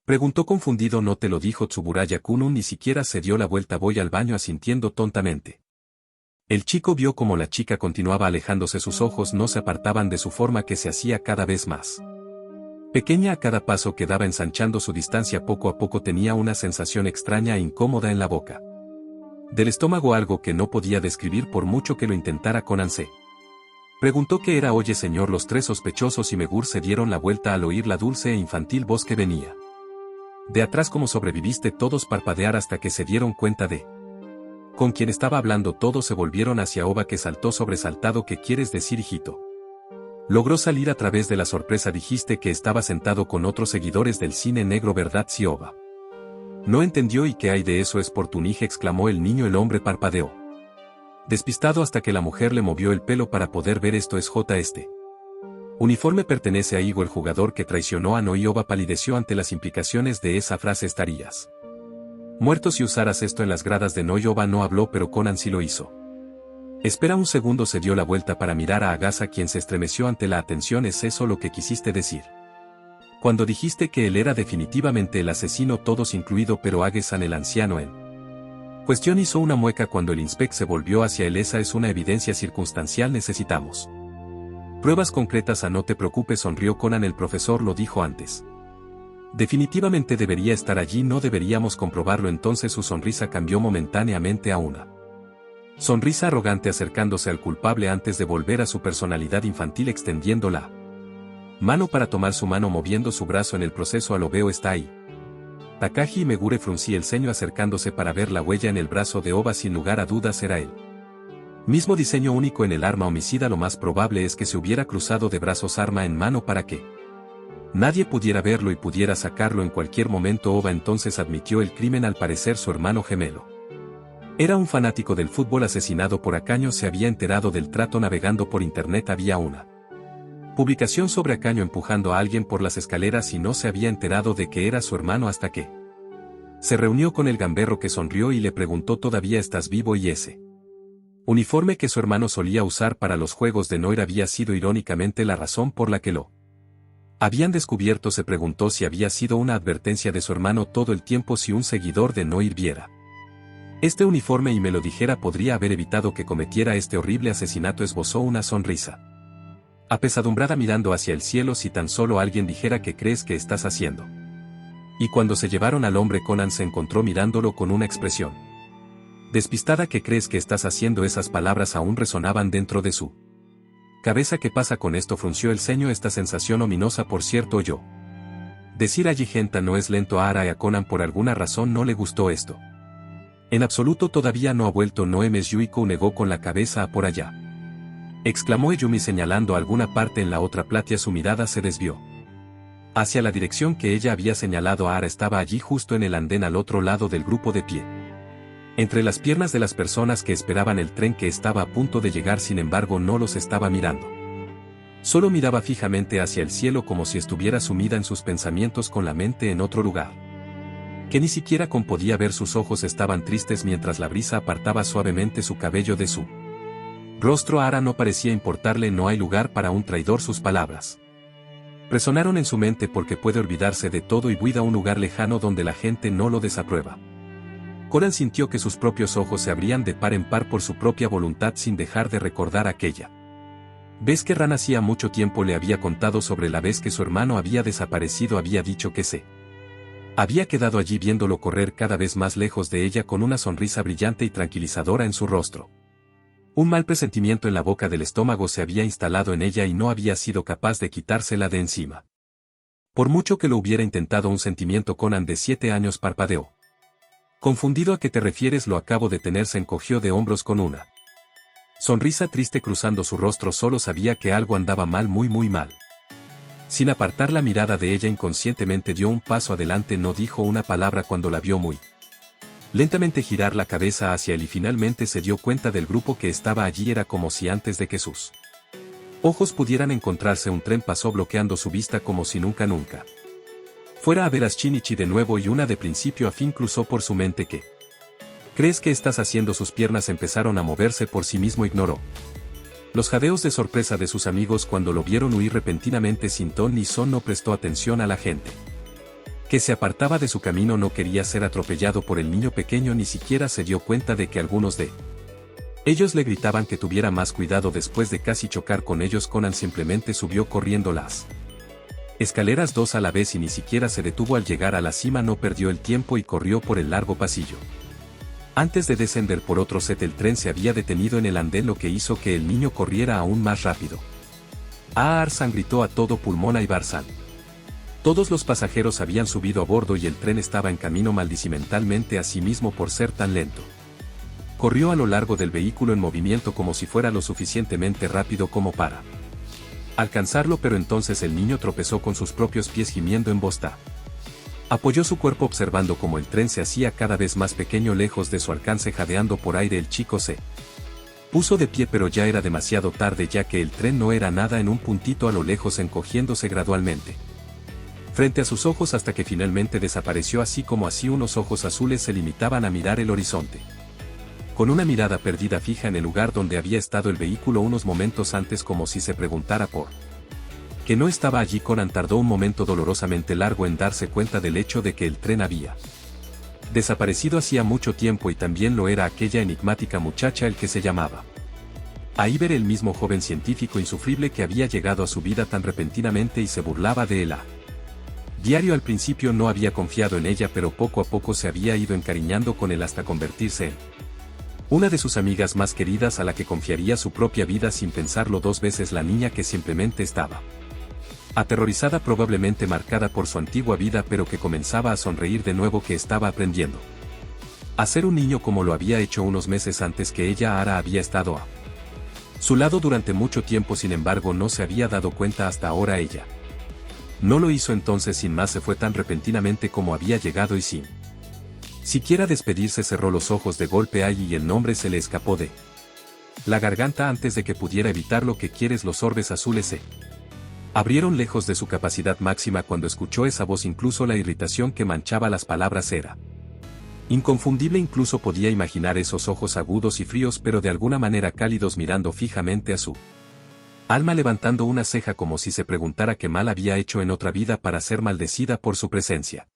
Preguntó confundido. No te lo dijo Tsuburaya-kun. Ni siquiera se dio la vuelta. Voy al baño asintiendo tontamente. El chico vio como la chica continuaba alejándose. Sus ojos no se apartaban de su forma que se hacía cada vez más pequeña a cada paso que daba, ensanchando su distancia poco a poco. Tenía una sensación extraña e incómoda en la boca del estómago, algo que no podía describir por mucho que lo intentara. Conan se preguntó qué era. Oye señor, los tres sospechosos y Megur se dieron la vuelta al oír la dulce e infantil voz que venía de atrás. ¿Cómo sobreviviste? Todos parpadear hasta que se dieron cuenta de con quién estaba hablando. Todos se volvieron hacia Oba, que saltó sobresaltado. ¿Qué quieres decir, hijito? Logró salir a través de la sorpresa. Dijiste que estaba sentado con otros seguidores del cine negro, ¿verdad? Sí. Oba no entendió. ¿Y qué hay de eso? Es por tu hija, exclamó el niño. El hombre parpadeó despistado hasta que la mujer le movió el pelo para poder ver. Esto es este uniforme pertenece a Igo, el jugador que traicionó a Noi. Oba palideció ante las implicaciones de esa frase. Estarías muerto si usaras esto en las gradas de Noi. Oba no habló, pero Conan sí lo hizo. Espera un segundo. Se dio la vuelta para mirar a Agasa, quien se estremeció ante la atención. ¿Es eso lo que quisiste decir cuando dijiste que él era definitivamente el asesino? Todos incluido, pero Age-san, el anciano en cuestión, hizo una mueca cuando el inspec se volvió hacia él. Esa es una evidencia circunstancial. Necesitamos pruebas concretas. No te preocupes, sonrió Conan. El profesor lo dijo antes. Definitivamente debería estar allí. ¿No deberíamos comprobarlo entonces? Su sonrisa cambió momentáneamente a una sonrisa arrogante, acercándose al culpable antes de volver a su personalidad infantil, extendiendo la mano para tomar su mano, moviendo su brazo en el proceso. Lo veo, está ahí. Takashi y Megure fruncí el ceño acercándose para ver la huella en el brazo de Oba. Sin lugar a dudas era él. Mismo diseño único en el arma homicida. Lo más probable es que se hubiera cruzado de brazos arma en mano para que nadie pudiera verlo y pudiera sacarlo en cualquier momento. Oba entonces admitió el crimen. Al parecer su hermano gemelo era un fanático del fútbol asesinado por Akaño. Se había enterado del trato navegando por internet. Había una publicación sobre Akaño empujando a alguien por las escaleras y no se había enterado de que era su hermano hasta que se reunió con el gamberro, que sonrió y le preguntó: ¿todavía estás vivo? Y ese uniforme que su hermano solía usar para los juegos de Noir había sido irónicamente la razón por la que lo habían descubierto. Se preguntó si había sido una advertencia de su hermano todo el tiempo. Si un seguidor de Noir viera este uniforme y me lo dijera, podría haber evitado que cometiera este horrible asesinato. Esbozó una sonrisa apesadumbrada mirando hacia el cielo. Si tan solo alguien dijera: ¿qué crees que estás haciendo? Y cuando se llevaron al hombre, Conan se encontró mirándolo con una expresión despistada. ¿Qué crees que estás haciendo? Esas palabras aún resonaban dentro de su cabeza. ¿Qué pasa con esto? Frunció el ceño. Esta sensación ominosa, por cierto, oyó decir allí: Genta no es lento. A Ara y a Conan por alguna razón no le gustó esto. En absoluto. Todavía no ha vuelto. No emes. Yuiko negó con la cabeza. A por allá, exclamó Eyumi señalando alguna parte en la otra platea. Su mirada se desvió hacia la dirección que ella había señalado. Ara estaba allí justo en el andén al otro lado del grupo, de pie entre las piernas de las personas que esperaban el tren que estaba a punto de llegar. Sin embargo, no los estaba mirando. Solo miraba fijamente hacia el cielo, como si estuviera sumida en sus pensamientos, con la mente en otro lugar, que ni siquiera podía ver. Sus ojos estaban tristes mientras la brisa apartaba suavemente su cabello de su rostro. A Ara no parecía importarle. No hay lugar para un traidor. Sus palabras resonaron en su mente porque puede olvidarse de todo y huir a un lugar lejano donde la gente no lo desaprueba. Conan sintió que sus propios ojos se abrían de par en par por su propia voluntad, sin dejar de recordar aquella vez que Ran hacía mucho tiempo le había contado sobre la vez que su hermano había desaparecido. Había dicho que se había quedado allí viéndolo correr cada vez más lejos de ella, con una sonrisa brillante y tranquilizadora en su rostro. Un mal presentimiento en la boca del estómago se había instalado en ella y no había sido capaz de quitársela de encima. Por mucho que lo hubiera intentado. Un sentimiento. Conan, de 7 años, parpadeó. Confundido. ¿A qué te refieres? Lo acabo de tener. Se encogió de hombros con una sonrisa triste cruzando su rostro. Solo sabía que algo andaba mal, muy mal. Sin apartar la mirada de ella, inconscientemente dio un paso adelante. No dijo una palabra cuando la vio muy lentamente girar la cabeza hacia él y finalmente se dio cuenta del grupo que estaba allí. Era como si antes de que sus ojos pudieran encontrarse, un tren pasó bloqueando su vista como si nunca fuera a ver a Shinichi de nuevo, y una de principio a fin cruzó por su mente: ¿qué crees que estás haciendo? Sus piernas empezaron a moverse por sí mismo. Ignoró los jadeos de sorpresa de sus amigos cuando lo vieron huir repentinamente sin ton ni son. No prestó atención a la gente que se apartaba de su camino no quería ser atropellado por el niño pequeño, ni siquiera se dio cuenta de que algunos de ellos le gritaban que tuviera más cuidado. Después de casi chocar con ellos, Conan simplemente subió corriendo las escaleras dos a la vez y ni siquiera se detuvo al llegar a la cima. No perdió el tiempo y corrió por el largo pasillo. Antes de descender por otro set, el tren se había detenido en el andén, lo que hizo que el niño corriera aún más rápido. ¡Ah! Arslan gritó a todo pulmón a Ibarsan. Todos los pasajeros habían subido a bordo y el tren estaba en camino. Maldicí mentalmente a sí mismo por ser tan lento. Corrió a lo largo del vehículo en movimiento como si fuera lo suficientemente rápido como para alcanzarlo, pero entonces el niño tropezó con sus propios pies, gimiendo en voz baja. Apoyó su cuerpo observando cómo el tren se hacía cada vez más pequeño, lejos de su alcance. Jadeando por aire, el chico se puso de pie, pero ya era demasiado tarde, ya que el tren no era nada en un puntito a lo lejos, encogiéndose gradualmente frente a sus ojos hasta que finalmente desapareció, así como así unos ojos azules se limitaban a mirar el horizonte. Con una mirada perdida fija en el lugar donde había estado el vehículo unos momentos antes, como si se preguntara por qué no estaba allí, Conan tardó un momento dolorosamente largo en darse cuenta del hecho de que el tren había desaparecido hacía mucho tiempo, y también lo era aquella enigmática muchacha, el que se llamaba Aiver, el mismo joven científico insufrible que había llegado a su vida tan repentinamente y se burlaba de él a diario. Al principio no había confiado en ella, pero poco a poco se había ido encariñando con él hasta convertirse en una de sus amigas más queridas, a la que confiaría su propia vida sin pensarlo dos veces. La niña que simplemente estaba aterrorizada, probablemente marcada por su antigua vida, pero que comenzaba a sonreír de nuevo, que estaba aprendiendo a ser un niño como lo había hecho unos meses antes que ella. Ara había estado a su lado durante mucho tiempo, sin embargo no se había dado cuenta hasta ahora. Ella no lo hizo. Entonces, sin más, se fue tan repentinamente como había llegado y sin siquiera despedirse cerró los ojos de golpe allí y el nombre se le escapó de la garganta antes de que pudiera evitarlo. ¿Qué quieres? Los orbes azules se abrieron lejos de su capacidad máxima cuando escuchó esa voz. Incluso la irritación que manchaba las palabras era inconfundible. Incluso podía imaginar esos ojos agudos y fríos, pero de alguna manera cálidos, mirando fijamente a su alma, levantando una ceja como si se preguntara qué mal había hecho en otra vida para ser maldecida por su presencia.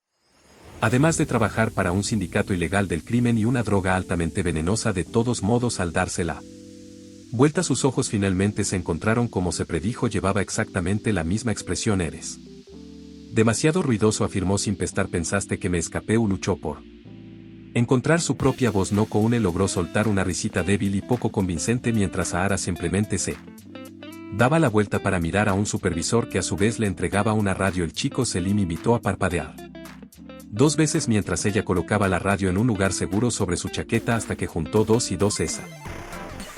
Además de trabajar para un sindicato ilegal del crimen y una droga altamente venenosa. De todos modos, al dársela vuelta, sus ojos finalmente se encontraron. Como se predijo, llevaba exactamente la misma expresión. Eres demasiado ruidoso, afirmó sin pesar. Pensaste que me escapé. Luchó por encontrar su propia voz. No. Conan logró soltar una risita débil y poco convincente mientras Ara simplemente se daba la vuelta para mirar a un supervisor que a su vez le entregaba una radio. El chico Selim invitó a parpadear dos veces mientras ella colocaba la radio en un lugar seguro sobre su chaqueta, hasta que juntó dos y dos. Esa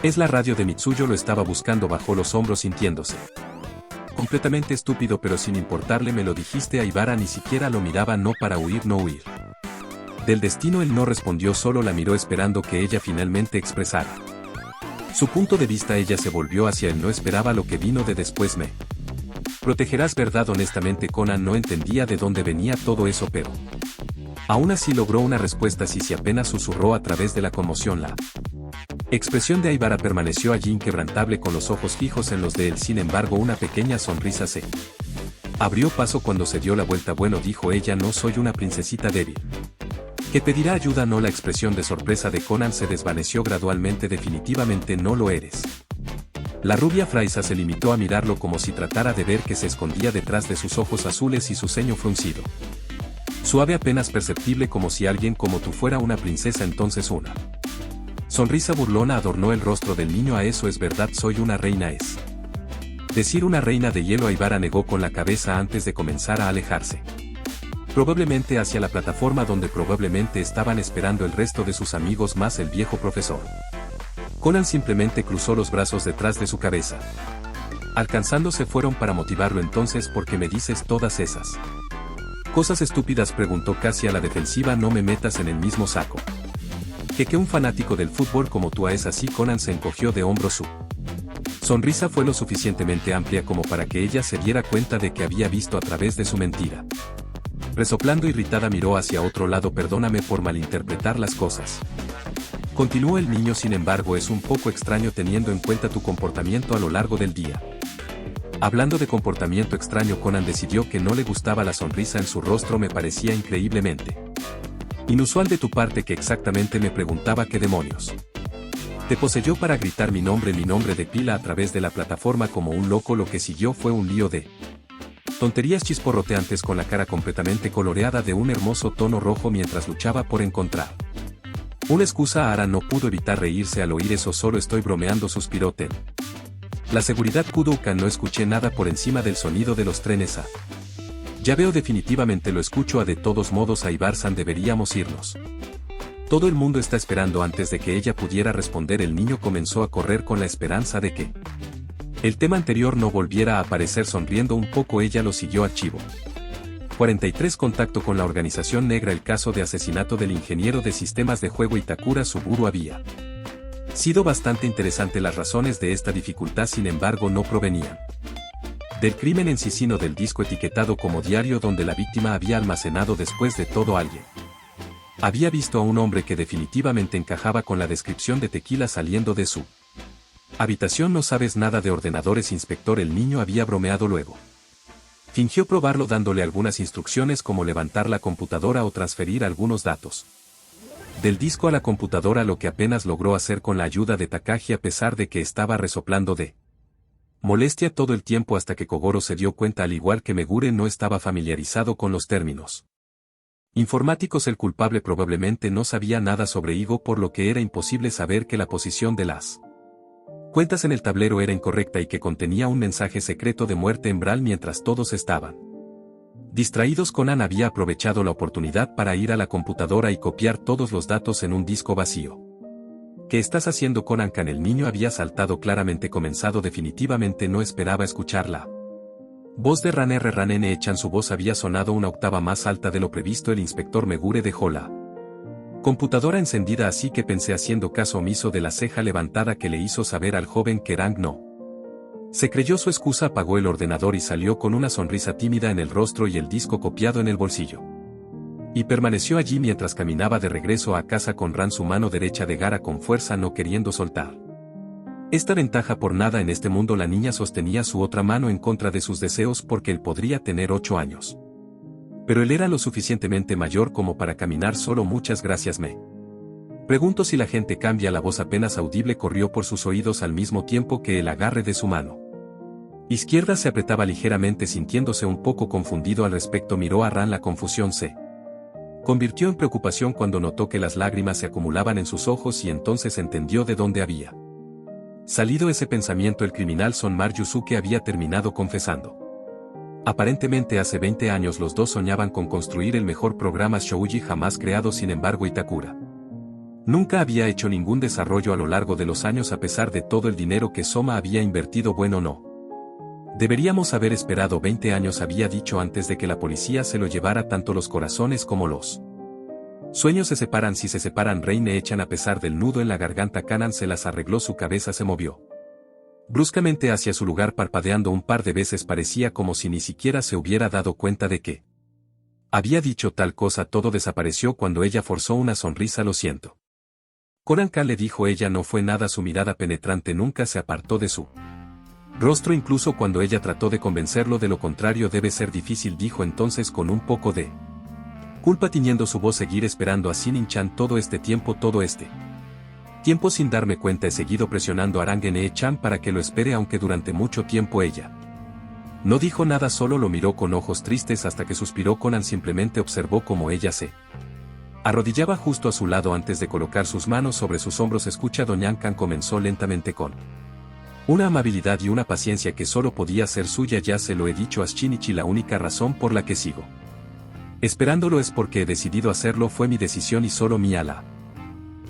es la radio de Mitsuyo. Lo estaba buscando. Bajó los hombros sintiéndose completamente estúpido, pero sin importarle. Me lo dijiste. A Ibara ni siquiera lo miraba. No, para huir, no huir del destino. Él no respondió, solo la miró esperando que ella finalmente expresara su punto de vista. Ella se volvió hacia él. No esperaba lo que vino de después. Me protegerás, ¿verdad? Honestamente, Conan no entendía de dónde venía todo eso, pero aún así logró una respuesta. Si apenas susurró a través de la conmoción. La expresión de Aibara permaneció allí inquebrantable, con los ojos fijos en los de él. Sin embargo, una pequeña sonrisa se abrió paso cuando se dio la vuelta. Bueno, dijo ella, no soy una princesita débil que pedirá ayuda. No. La expresión de sorpresa de Conan se desvaneció gradualmente. Definitivamente no lo eres. La rubia Fraisa se limitó a mirarlo como si tratara de ver qué se escondía detrás de sus ojos azules y su ceño fruncido suave, apenas perceptible, como si alguien como tú fuera una princesa. Entonces una sonrisa burlona adornó el rostro del niño. A eso es verdad, soy una reina. Es decir, una reina de hielo. Aibara negó con la cabeza antes de comenzar a alejarse, probablemente hacia la plataforma donde probablemente estaban esperando el resto de sus amigos más el viejo profesor. Conan simplemente cruzó los brazos detrás de su cabeza. Alcanzándose fueron para motivarlo. Entonces, ¿por qué me dices todas esas cosas estúpidas? Preguntó casi a la defensiva. No me metas en el mismo saco que un fanático del fútbol como tú. Es así. Conan se encogió de hombros. Su sonrisa fue lo suficientemente amplia como para que ella se diera cuenta de que había visto a través de su mentira. Resoplando irritada, miró hacia otro lado. Perdóname por malinterpretar las cosas, continuó el niño. Sin embargo, es un poco extraño teniendo en cuenta tu comportamiento a lo largo del día. Hablando de comportamiento extraño, Conan decidió que no le gustaba la sonrisa en su rostro. Me parecía increíblemente inusual de tu parte que exactamente me preguntaba qué demonios te poseyó para gritar mi nombre de pila a través de la plataforma como un loco. Lo que siguió fue un lío de tonterías chisporroteantes con la cara completamente coloreada de un hermoso tono rojo mientras luchaba por encontrar una excusa. Aran no pudo evitar reírse al oír eso. Solo estoy bromeando, suspiró Ten. La seguridad Kudokan. No escuché nada por encima del sonido de los trenes a. Ya veo, definitivamente lo escucho a. De todos modos, a Ibarsan deberíamos irnos. Todo el mundo está esperando. Antes de que ella pudiera responder, el niño comenzó a correr con la esperanza de que el tema anterior no volviera a aparecer. Sonriendo un poco, ella lo siguió. Archivo 43. Contacto con la organización negra. El caso de asesinato del ingeniero de sistemas de juego Itakura Suguru había sido bastante interesante. Las razones de esta dificultad, sin embargo, no provenían del crimen en sí, sino del disco etiquetado como diario donde la víctima había almacenado. Después de todo, alguien había visto a un hombre que definitivamente encajaba con la descripción de Tequila saliendo de su habitación. No sabes nada de ordenadores, inspector. El niño había bromeado. Luego fingió probarlo dándole algunas instrucciones como levantar la computadora o transferir algunos datos del disco a la computadora, lo que apenas logró hacer con la ayuda de Takagi a pesar de que estaba resoplando de molestia todo el tiempo, hasta que Kogoro se dio cuenta. Al igual que Megure, no estaba familiarizado con los términos informáticos. El culpable probablemente no sabía nada sobre Igo, por lo que era imposible saber que la posición de las cuentas en el tablero era incorrecta y que contenía un mensaje secreto de muerte en Braille. Mientras todos estaban distraídos, Conan había aprovechado la oportunidad para ir a la computadora y copiar todos los datos en un disco vacío. ¿Qué estás haciendo, Conan-kan? El niño había saltado claramente comenzado. Definitivamente no esperaba escuchar la voz de Ranene-chan. Su voz había sonado una octava más alta de lo previsto. El inspector Megure dejó la computadora encendida, así que pensé, haciendo caso omiso de la ceja levantada que le hizo saber al joven que Rang no se creyó su excusa. Apagó el ordenador y salió con una sonrisa tímida en el rostro y el disco copiado en el bolsillo. Y permaneció allí mientras caminaba de regreso a casa con Ran, su mano derecha de Gara con fuerza, no queriendo soltar esta ventaja por nada en este mundo. La niña sostenía su otra mano en contra de sus deseos porque él podría tener 8 años. Pero él era lo suficientemente mayor como para caminar solo. Muchas gracias, me pregunto si la gente cambia. La voz apenas audible corrió por sus oídos al mismo tiempo que el agarre de su mano izquierda se apretaba ligeramente. Sintiéndose un poco confundido al respecto, miró a Ran. La confusión se convirtió en preocupación cuando notó que las lágrimas se acumulaban en sus ojos, y entonces entendió de dónde había salido ese pensamiento. El criminal Sonmar Yusuke había terminado confesando. Aparentemente hace 20 años los dos soñaban con construir el mejor programa Shouji jamás creado. Sin embargo, Itakura nunca había hecho ningún desarrollo a lo largo de los años a pesar de todo el dinero que Soma había invertido. Bueno, no deberíamos haber esperado 20 años, había dicho antes de que la policía se lo llevara. Tanto los corazones como los sueños se separan si se separan. Reine-chan, a pesar del nudo en la garganta, Kanan se las arregló. Su cabeza se movió bruscamente hacia su lugar, parpadeando un par de veces. Parecía como si ni siquiera se hubiera dado cuenta de que había dicho tal cosa. Todo desapareció cuando ella forzó una sonrisa. Lo siento, Conan-kan, le dijo ella. No fue nada. Su mirada penetrante nunca se apartó de su rostro, incluso cuando ella trató de convencerlo de lo contrario. Debe ser difícil, dijo entonces con un poco de culpa tiñendo su voz. Seguir esperando a Sinin-chan todo este tiempo sin darme cuenta. He seguido presionando a Arangene-chan para que lo espere, aunque durante mucho tiempo ella no dijo nada, solo lo miró con ojos tristes hasta que suspiró. Conan simplemente observó cómo ella se arrodillaba justo a su lado antes de colocar sus manos sobre sus hombros. Escucha, Doña Kan, comenzó lentamente con una amabilidad y una paciencia que solo podía ser suya. Ya se lo he dicho a Shinichi, la única razón por la que sigo esperándolo es porque he decidido hacerlo. Fue mi decisión y solo mía. La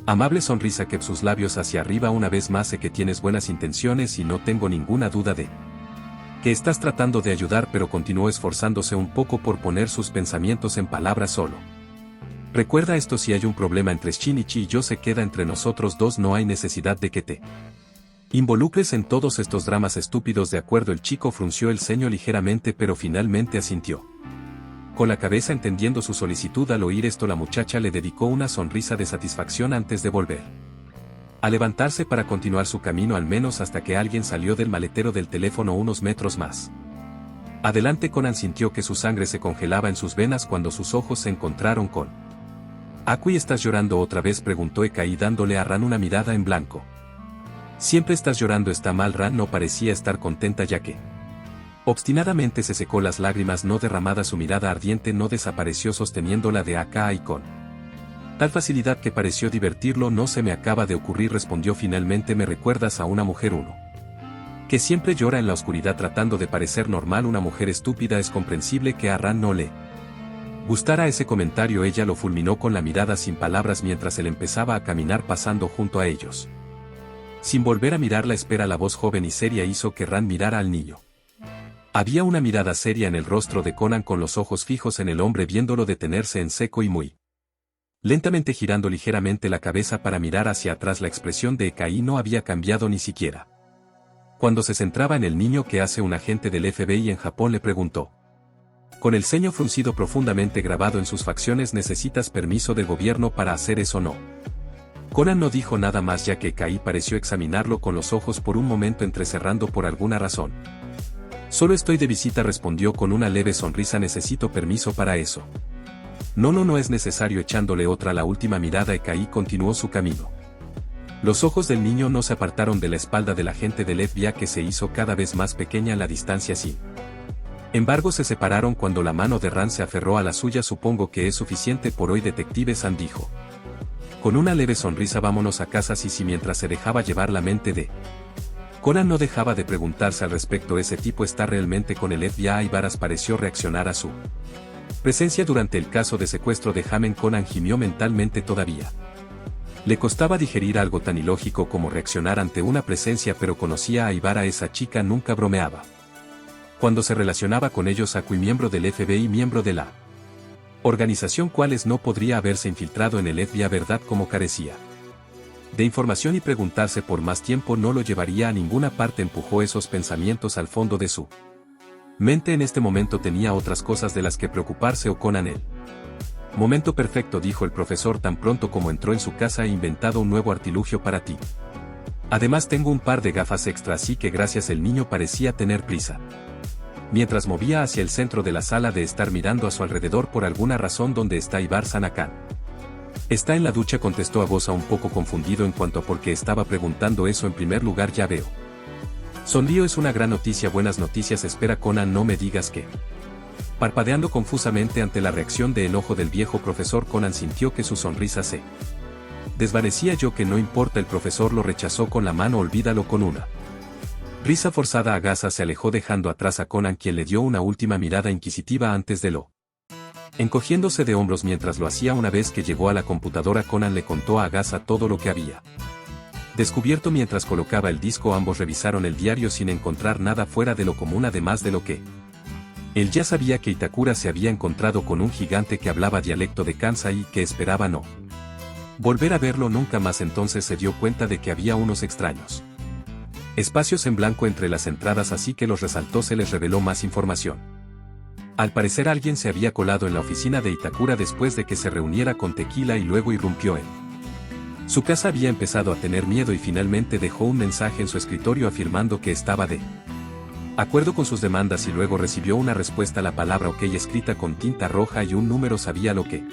amable sonrisa que sus labios hacia arriba una vez más. Sé que tienes buenas intenciones y no tengo ninguna duda de que estás tratando de ayudar, pero continuó esforzándose un poco por poner sus pensamientos en palabras. Solo recuerda esto: si hay un problema entre Shinichi y yo, se queda entre nosotros dos. No hay necesidad de que te involucres en todos estos dramas estúpidos. De acuerdo. El chico frunció el ceño ligeramente, pero finalmente asintió con la cabeza, entendiendo su solicitud. Al oír esto, la muchacha le dedicó una sonrisa de satisfacción antes de volver A levantarse para continuar su camino al menos hasta que alguien salió del maletero del teléfono unos metros más. Adelante Conan sintió que su sangre se congelaba en sus venas cuando sus ojos se encontraron con. «¿Akui estás llorando otra vez?», preguntó Ekai dándole a Ran una mirada en blanco. «Siempre estás llorando, está mal». Ran no parecía estar contenta ya que obstinadamente se secó las lágrimas no derramadas, su mirada ardiente no desapareció sosteniéndola de Akai con tal facilidad que pareció divertirlo. «No se me acaba de ocurrir», respondió finalmente. «Me recuerdas a una mujer que siempre llora en la oscuridad tratando de parecer normal, una mujer estúpida». Es comprensible que a Ran no le gustara ese comentario. Ella lo fulminó con la mirada sin palabras mientras él empezaba a caminar pasando junto a ellos. Sin volver a mirarla, la voz joven y seria hizo que Ran mirara al niño. Había una mirada seria en el rostro de Conan, con los ojos fijos en el hombre, viéndolo detenerse en seco y muy lentamente girando ligeramente la cabeza para mirar hacia atrás. La expresión de Ekai no había cambiado ni siquiera cuando se centraba en el niño. «¿Qué hace un agente del FBI en Japón?», le preguntó. Con el ceño fruncido profundamente grabado en sus facciones. «¿Necesitas permiso del gobierno para hacer eso?». No. Conan no dijo nada más ya que Ekai pareció examinarlo con los ojos por un momento entrecerrando por alguna razón. «Solo estoy de visita», respondió con una leve sonrisa. «¿Necesito permiso para eso?». No es necesario». Echándole la última mirada, Ekai continuó su camino. Los ojos del niño no se apartaron de la espalda del agente del FBI, que se hizo cada vez más pequeña en la distancia. Sin embargo, se separaron cuando la mano de Ran se aferró a la suya. «Supongo que es suficiente por hoy, detective San», dijo con una leve sonrisa. «Vámonos a casa». Sí, mientras se dejaba llevar la mente de Conan no dejaba de preguntarse al respecto. ¿Ese tipo está realmente con el FBI? Varas pareció reaccionar a su presencia durante el caso de secuestro de Hamen. Conan gimió mentalmente. Todavía le costaba digerir algo tan ilógico como reaccionar ante una presencia, pero conocía a Ibara. Esa chica nunca bromeaba cuando se relacionaba con ellos. Akui, miembro del FBI, miembro de la organización, ¿cuáles no podría haberse infiltrado en el FBI? ¿Verdad? Como carecía de información y preguntarse por más tiempo no lo llevaría a ninguna parte. Empujó esos pensamientos al fondo de su mente. En este momento tenía otras cosas de las que preocuparse. «O Conan, el momento perfecto», dijo el profesor tan pronto como entró en su casa. «He inventado un nuevo artilugio para ti. Además tengo un par de gafas extra, así que gracias». El niño parecía tener prisa mientras movía hacia el centro de la sala de estar, mirando a su alrededor por alguna razón. «¿Dónde está Ibar Sanakan?». «Está en la ducha», contestó Agosa, un poco confundido en cuanto a por qué estaba preguntando eso. «En primer lugar, ya veo. Sonrío, es una gran noticia». «Buenas noticias». «Espera, Conan, no me digas que». Parpadeando confusamente ante la reacción de enojo del viejo profesor, Conan sintió que su sonrisa se desvanecía. «Yo que no importa». El profesor lo rechazó con la mano. «Olvídalo». Con una risa forzada, Agasa se alejó dejando atrás a Conan, quien le dio una última mirada inquisitiva antes de lo encogiéndose de hombros mientras lo hacía. Una vez que llegó a la computadora, Conan le contó a Agasa todo lo que había descubierto mientras colocaba el disco. Ambos revisaron el diario sin encontrar nada fuera de lo común, además de lo que él ya sabía, que Itakura se había encontrado con un gigante que hablaba dialecto de Kansai y que esperaba no volver a verlo nunca más. Entonces se dio cuenta de que había unos extraños espacios en blanco entre las entradas, así que los resaltó. Se les reveló más información. Al parecer alguien se había colado en la oficina de Itakura después de que se reuniera con Tequila y luego irrumpió en su casa. Había empezado a tener miedo y finalmente dejó un mensaje en su escritorio afirmando que estaba de acuerdo con sus demandas, y luego recibió una respuesta, la palabra OK escrita con tinta roja y un número. Sabía lo que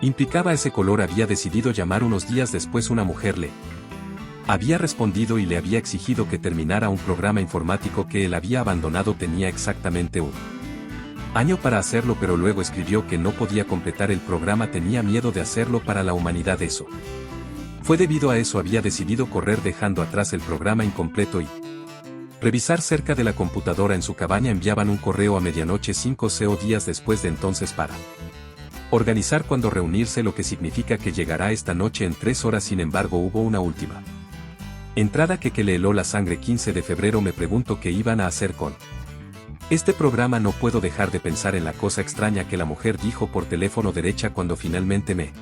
implicaba ese color. Había decidido llamar unos días después. Una mujer le había respondido y le había exigido que terminara un programa informático que él había abandonado. Tenía exactamente un año para hacerlo, pero luego escribió que no podía completar el programa. Tenía miedo de hacerlo para la humanidad. Eso fue debido a eso. Había decidido correr dejando atrás el programa incompleto y revisar cerca de la computadora en su cabaña. Enviaban un correo a medianoche 5 días después de entonces para organizar cuándo reunirse, lo que significa que llegará esta noche en 3 horas. Sin embargo, hubo una última entrada que le heló la sangre. 15 de febrero. Me pregunto qué iban a hacer con este programa. No puedo dejar de pensar en la cosa extraña que la mujer dijo por teléfono derecha cuando finalmente me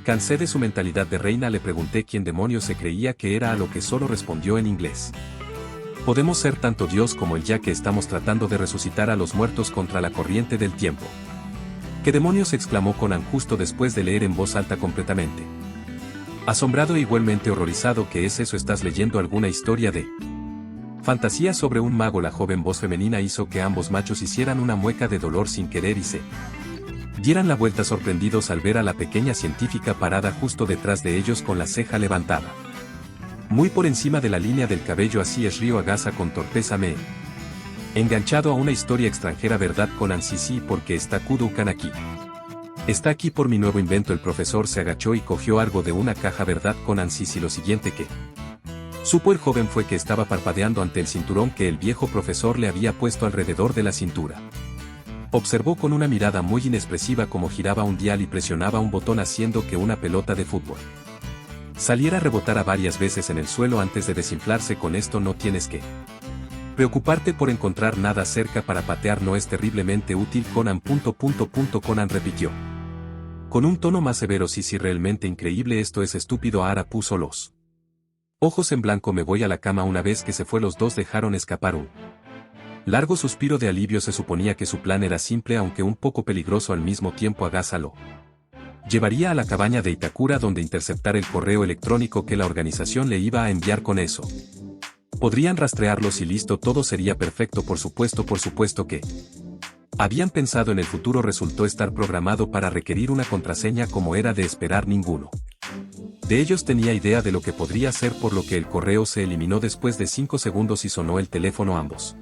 cansé de su mentalidad de reina. Le pregunté quién demonios se creía que era, a lo que solo respondió en inglés: podemos ser tanto Dios como él, ya que estamos tratando de resucitar a los muertos contra la corriente del tiempo. ¿Qué demonios?, exclamó Conan justo después de leer en voz alta completamente Asombrado e igualmente horrorizado. ¿Qué es eso? ¿Estás leyendo alguna historia de fantasía sobre un mago? La joven voz femenina hizo que ambos machos hicieran una mueca de dolor sin querer y se dieran la vuelta sorprendidos al ver a la pequeña científica parada justo detrás de ellos con la ceja levantada muy por encima de la línea del cabello. Así es, Ryo Agasa con torpeza. Me he enganchado a una historia extranjera, ¿verdad, Conan? Sí, porque está Kudo-kan aquí. Está aquí por mi nuevo invento. El profesor se agachó y cogió algo de una caja, ¿verdad, Conan? Sí, lo siguiente que supo el joven fue que estaba parpadeando ante el cinturón que el viejo profesor le había puesto alrededor de la cintura. Observó con una mirada muy inexpresiva cómo giraba un dial y presionaba un botón haciendo que una pelota de fútbol saliera a rebotar varias veces en el suelo antes de desinflarse. Con esto no tienes que preocuparte por encontrar nada cerca para patear. No es terriblemente útil, Conan. Conan repitió con un tono más severo. Sí, realmente increíble. Esto es estúpido. Ara puso los ojos en blanco. Me voy a la cama. Una vez que se fue, los dos dejaron escapar un largo suspiro de alivio. Se suponía que su plan era simple, aunque un poco peligroso al mismo tiempo. Agasa lo llevaría a la cabaña de Itakura, donde interceptar el correo electrónico que la organización le iba a enviar. Con eso podrían rastrearlos y listo, todo sería perfecto. Por supuesto que habían pensado en el futuro. Resultó estar programado para requerir una contraseña, como era de esperar. Ninguno de ellos tenía idea de lo que podría ser, por lo que el correo se eliminó después de 5 segundos y sonó el teléfono. Ambos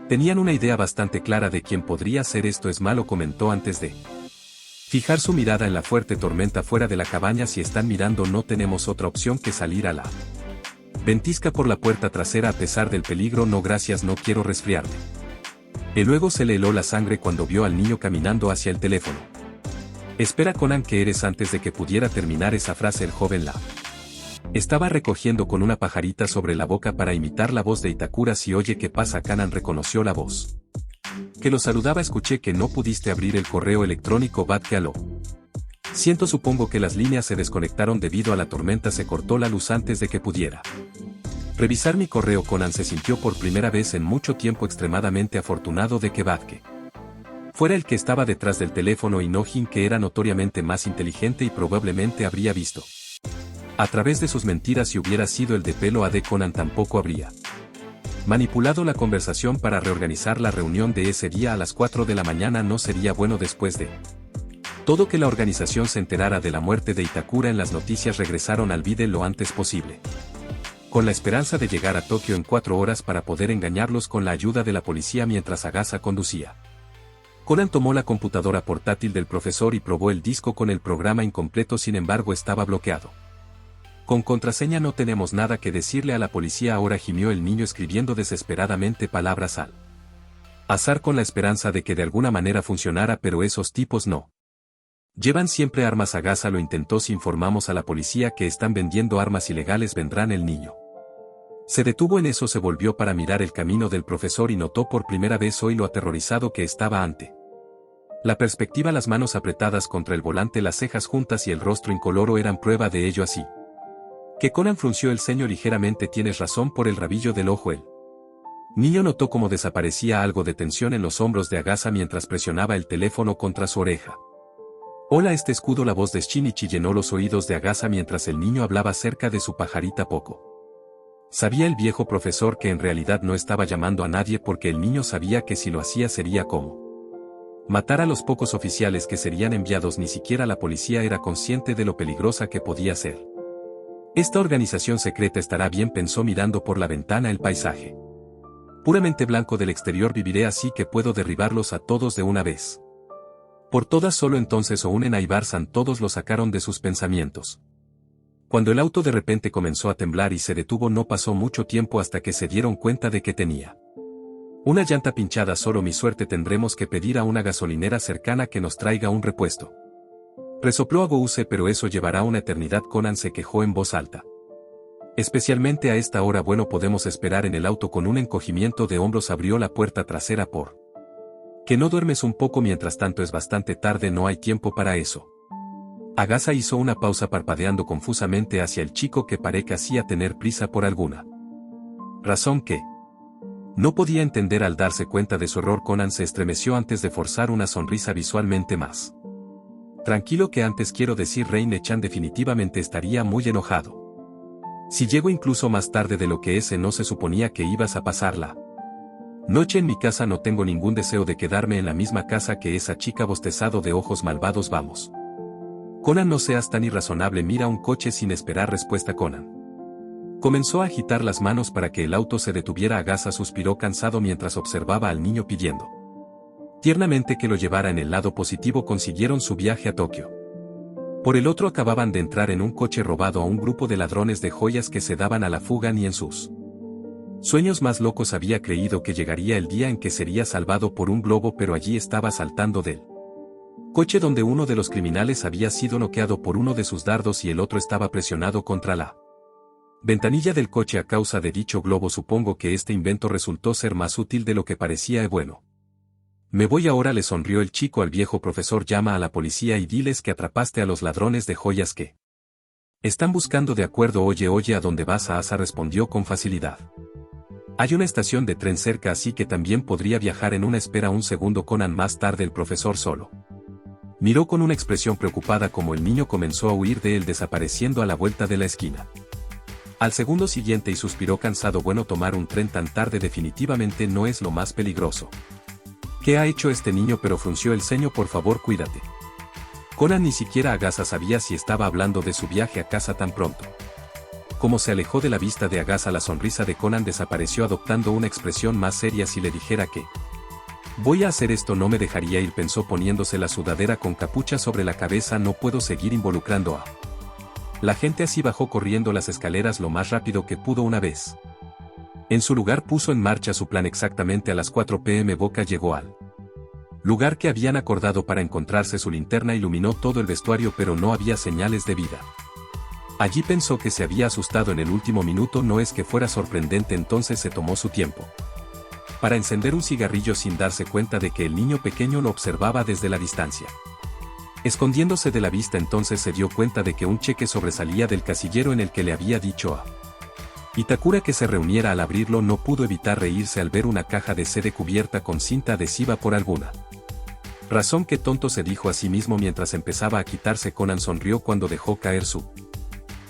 tenían una idea bastante clara de quién podría ser. Esto es malo, comentó antes de fijar su mirada en la fuerte tormenta fuera de la cabaña. Si están mirando, no tenemos otra opción que salir a la ventisca por la puerta trasera a pesar del peligro. No gracias, no quiero resfriarme. Y luego se le heló la sangre cuando vio al niño caminando hacia el teléfono. Espera, Conan, ¿qué eres? Antes de que pudiera terminar esa frase, el joven la estaba recogiendo con una pajarita sobre la boca para imitar la voz de Itakura. Si oye, ¿qué pasa? Conan reconoció la voz que lo saludaba. Escuché que no pudiste abrir el correo electrónico. Bad, que lo siento, supongo que las líneas se desconectaron debido a la tormenta. Se cortó la luz antes de que pudiera revisar mi correo. Conan se sintió por primera vez en mucho tiempo extremadamente afortunado de que Badke fuera el que estaba detrás del teléfono y no Jin, que era notoriamente más inteligente y probablemente habría visto a través de sus mentiras. Si hubiera sido el de pelo AD, Conan tampoco habría manipulado la conversación para reorganizar la reunión de ese día a las 4 de la mañana. No sería bueno después de todo que la organización se enterara de la muerte de Itakura en las noticias. Regresaron al Vide lo antes posible, con la esperanza de llegar a Tokio en 4 horas para poder engañarlos con la ayuda de la policía. Mientras Agasa conducía, Conan tomó la computadora portátil del profesor y probó el disco con el programa incompleto. Sin embargo, estaba bloqueado. Con contraseña. No tenemos nada que decirle a la policía ahora, gimió el niño escribiendo desesperadamente palabras al azar con la esperanza de que de alguna manera funcionara, pero esos tipos no llevan siempre armas. Agasa lo intentó. Si informamos a la policía que están vendiendo armas ilegales, vendrán. El niño se detuvo en eso, se volvió para mirar el camino del profesor y notó por primera vez hoy lo aterrorizado que estaba ante la perspectiva. Las manos apretadas contra el volante, las cejas juntas y el rostro incoloro eran prueba de ello. Así que Conan frunció el ceño ligeramente. Tienes razón, por el rabillo del ojo. El niño notó cómo desaparecía algo de tensión en los hombros de Agasa mientras presionaba el teléfono contra su oreja. Hola, este escudo. La voz de Shinichi llenó los oídos de Agasa mientras el niño hablaba cerca de su pajarita. Poco sabía el viejo profesor que en realidad no estaba llamando a nadie, porque el niño sabía que si lo hacía sería como matar a los pocos oficiales que serían enviados. Ni siquiera la policía era consciente de lo peligrosa que podía ser esta organización secreta. Estará bien, pensó mirando por la ventana el paisaje puramente blanco del exterior. Viviré así que puedo derribarlos a todos de una vez por todas. Solo entonces o unen a Ibarsan. Todos lo sacaron de sus pensamientos. Cuando el auto de repente comenzó a temblar y se detuvo, no pasó mucho tiempo hasta que se dieron cuenta de que tenía una llanta pinchada. Solo mi suerte, tendremos que pedir a una gasolinera cercana que nos traiga un repuesto. Resopló Agouse, pero eso llevará una eternidad. Conan se quejó en voz alta. Especialmente a esta hora. Bueno, podemos esperar en el auto. Con un encogimiento de hombros abrió la puerta trasera. ¿Por qué no duermes un poco? Mientras tanto, es bastante tarde, no hay tiempo para eso. Agasa hizo una pausa parpadeando confusamente hacia el chico que parecía tener prisa por alguna razón que no podía entender. Al darse cuenta de su error, Conan se estremeció antes de forzar una sonrisa visualmente más Tranquilo que antes quiero decir Reine-chan definitivamente estaría muy enojado. Si llego incluso más tarde de lo que ese no se suponía que ibas a pasarla. Noche en mi casa no tengo ningún deseo de quedarme en la misma casa que esa chica bostezado de ojos malvados vamos. Conan no seas tan irrazonable mira un coche sin esperar respuesta Conan. Comenzó a agitar las manos para que el auto se detuviera Agasa suspiró cansado mientras observaba al niño pidiendo tiernamente que lo llevara en el lado positivo consiguieron su viaje a Tokio. Por el otro acababan de entrar en un coche robado a un grupo de ladrones de joyas que se daban a la fuga ni en sus sueños más locos había creído que llegaría el día en que sería salvado por un globo pero allí estaba saltando del coche donde uno de los criminales había sido noqueado por uno de sus dardos y el otro estaba presionado contra la ventanilla del coche a causa de dicho globo supongo que este invento resultó ser más útil de lo que parecía bueno. Me voy ahora le sonrió el chico al viejo profesor llama a la policía y diles que atrapaste a los ladrones de joyas que están buscando de acuerdo oye ¿a dónde vas a Asa respondió con facilidad. Hay una estación de tren cerca así que también podría viajar en una espera un segundo Conan más tarde el profesor solo. Miró con una expresión preocupada como el niño comenzó a huir de él desapareciendo a la vuelta de la esquina. Al segundo siguiente y suspiró cansado bueno tomar un tren tan tarde definitivamente no es lo más peligroso. ¿Qué ha hecho este niño? Pero frunció el ceño por favor cuídate. Conan ni siquiera Agasa sabía si estaba hablando de su viaje a casa tan pronto. Como se alejó de la vista de Agasa la sonrisa de Conan desapareció adoptando una expresión más seria si le dijera que voy a hacer esto no me dejaría ir pensó poniéndose la sudadera con capucha sobre la cabeza no puedo seguir involucrando a la gente así bajó corriendo las escaleras lo más rápido que pudo una vez. En su lugar puso en marcha su plan exactamente a las 4 p.m. Boca llegó al lugar que habían acordado para encontrarse su linterna iluminó todo el vestuario pero no había señales de vida. Allí pensó que se había asustado en el último minuto no es que fuera sorprendente entonces se tomó su tiempo para encender un cigarrillo sin darse cuenta de que el niño pequeño lo observaba desde la distancia. Escondiéndose de la vista entonces se dio cuenta de que un cheque sobresalía del casillero en el que le había dicho a Itakura que se reuniera al abrirlo no pudo evitar reírse al ver una caja de CD cubierta con cinta adhesiva por alguna razón que tonto se dijo a sí mismo mientras empezaba a quitarse Conan sonrió cuando dejó caer su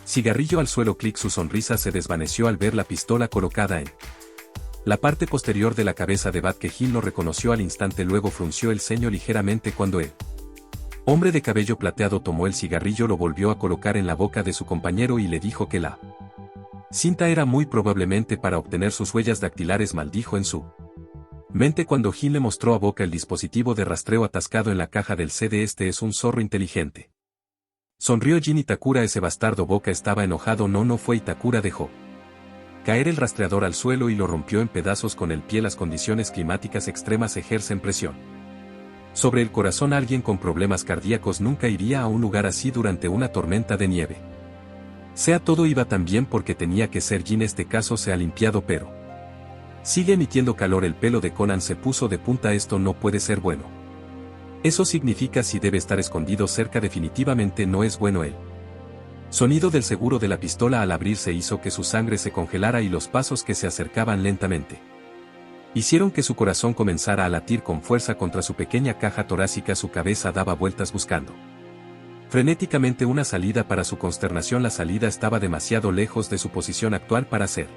cigarrillo al suelo clic su sonrisa se desvaneció al ver la pistola colocada en la parte posterior de la cabeza de Bat que Gil lo reconoció al instante luego frunció el ceño ligeramente cuando el hombre de cabello plateado tomó el cigarrillo lo volvió a colocar en la boca de su compañero y le dijo que la cinta era muy probablemente para obtener sus huellas dactilares maldijo en su mente cuando Gil le mostró a Boca el dispositivo de rastreo atascado en la caja del CD este es un zorro inteligente. Sonrió Jin Itakura ese bastardo Boca estaba enojado no fue Itakura dejó caer el rastreador al suelo y lo rompió en pedazos con el pie las condiciones climáticas extremas ejercen presión sobre el corazón alguien con problemas cardíacos nunca iría a un lugar así durante una tormenta de nieve. Sea todo iba tan bien porque tenía que ser Jin este caso se ha limpiado pero sigue emitiendo calor el pelo de Conan se puso de punta esto no puede ser bueno. Eso significa si debe estar escondido cerca definitivamente no es bueno él. Sonido del seguro de la pistola al abrirse hizo que su sangre se congelara y los pasos que se acercaban lentamente hicieron que su corazón comenzara a latir con fuerza contra su pequeña caja torácica su cabeza daba vueltas buscando frenéticamente una salida para su consternación la salida estaba demasiado lejos de su posición actual para ser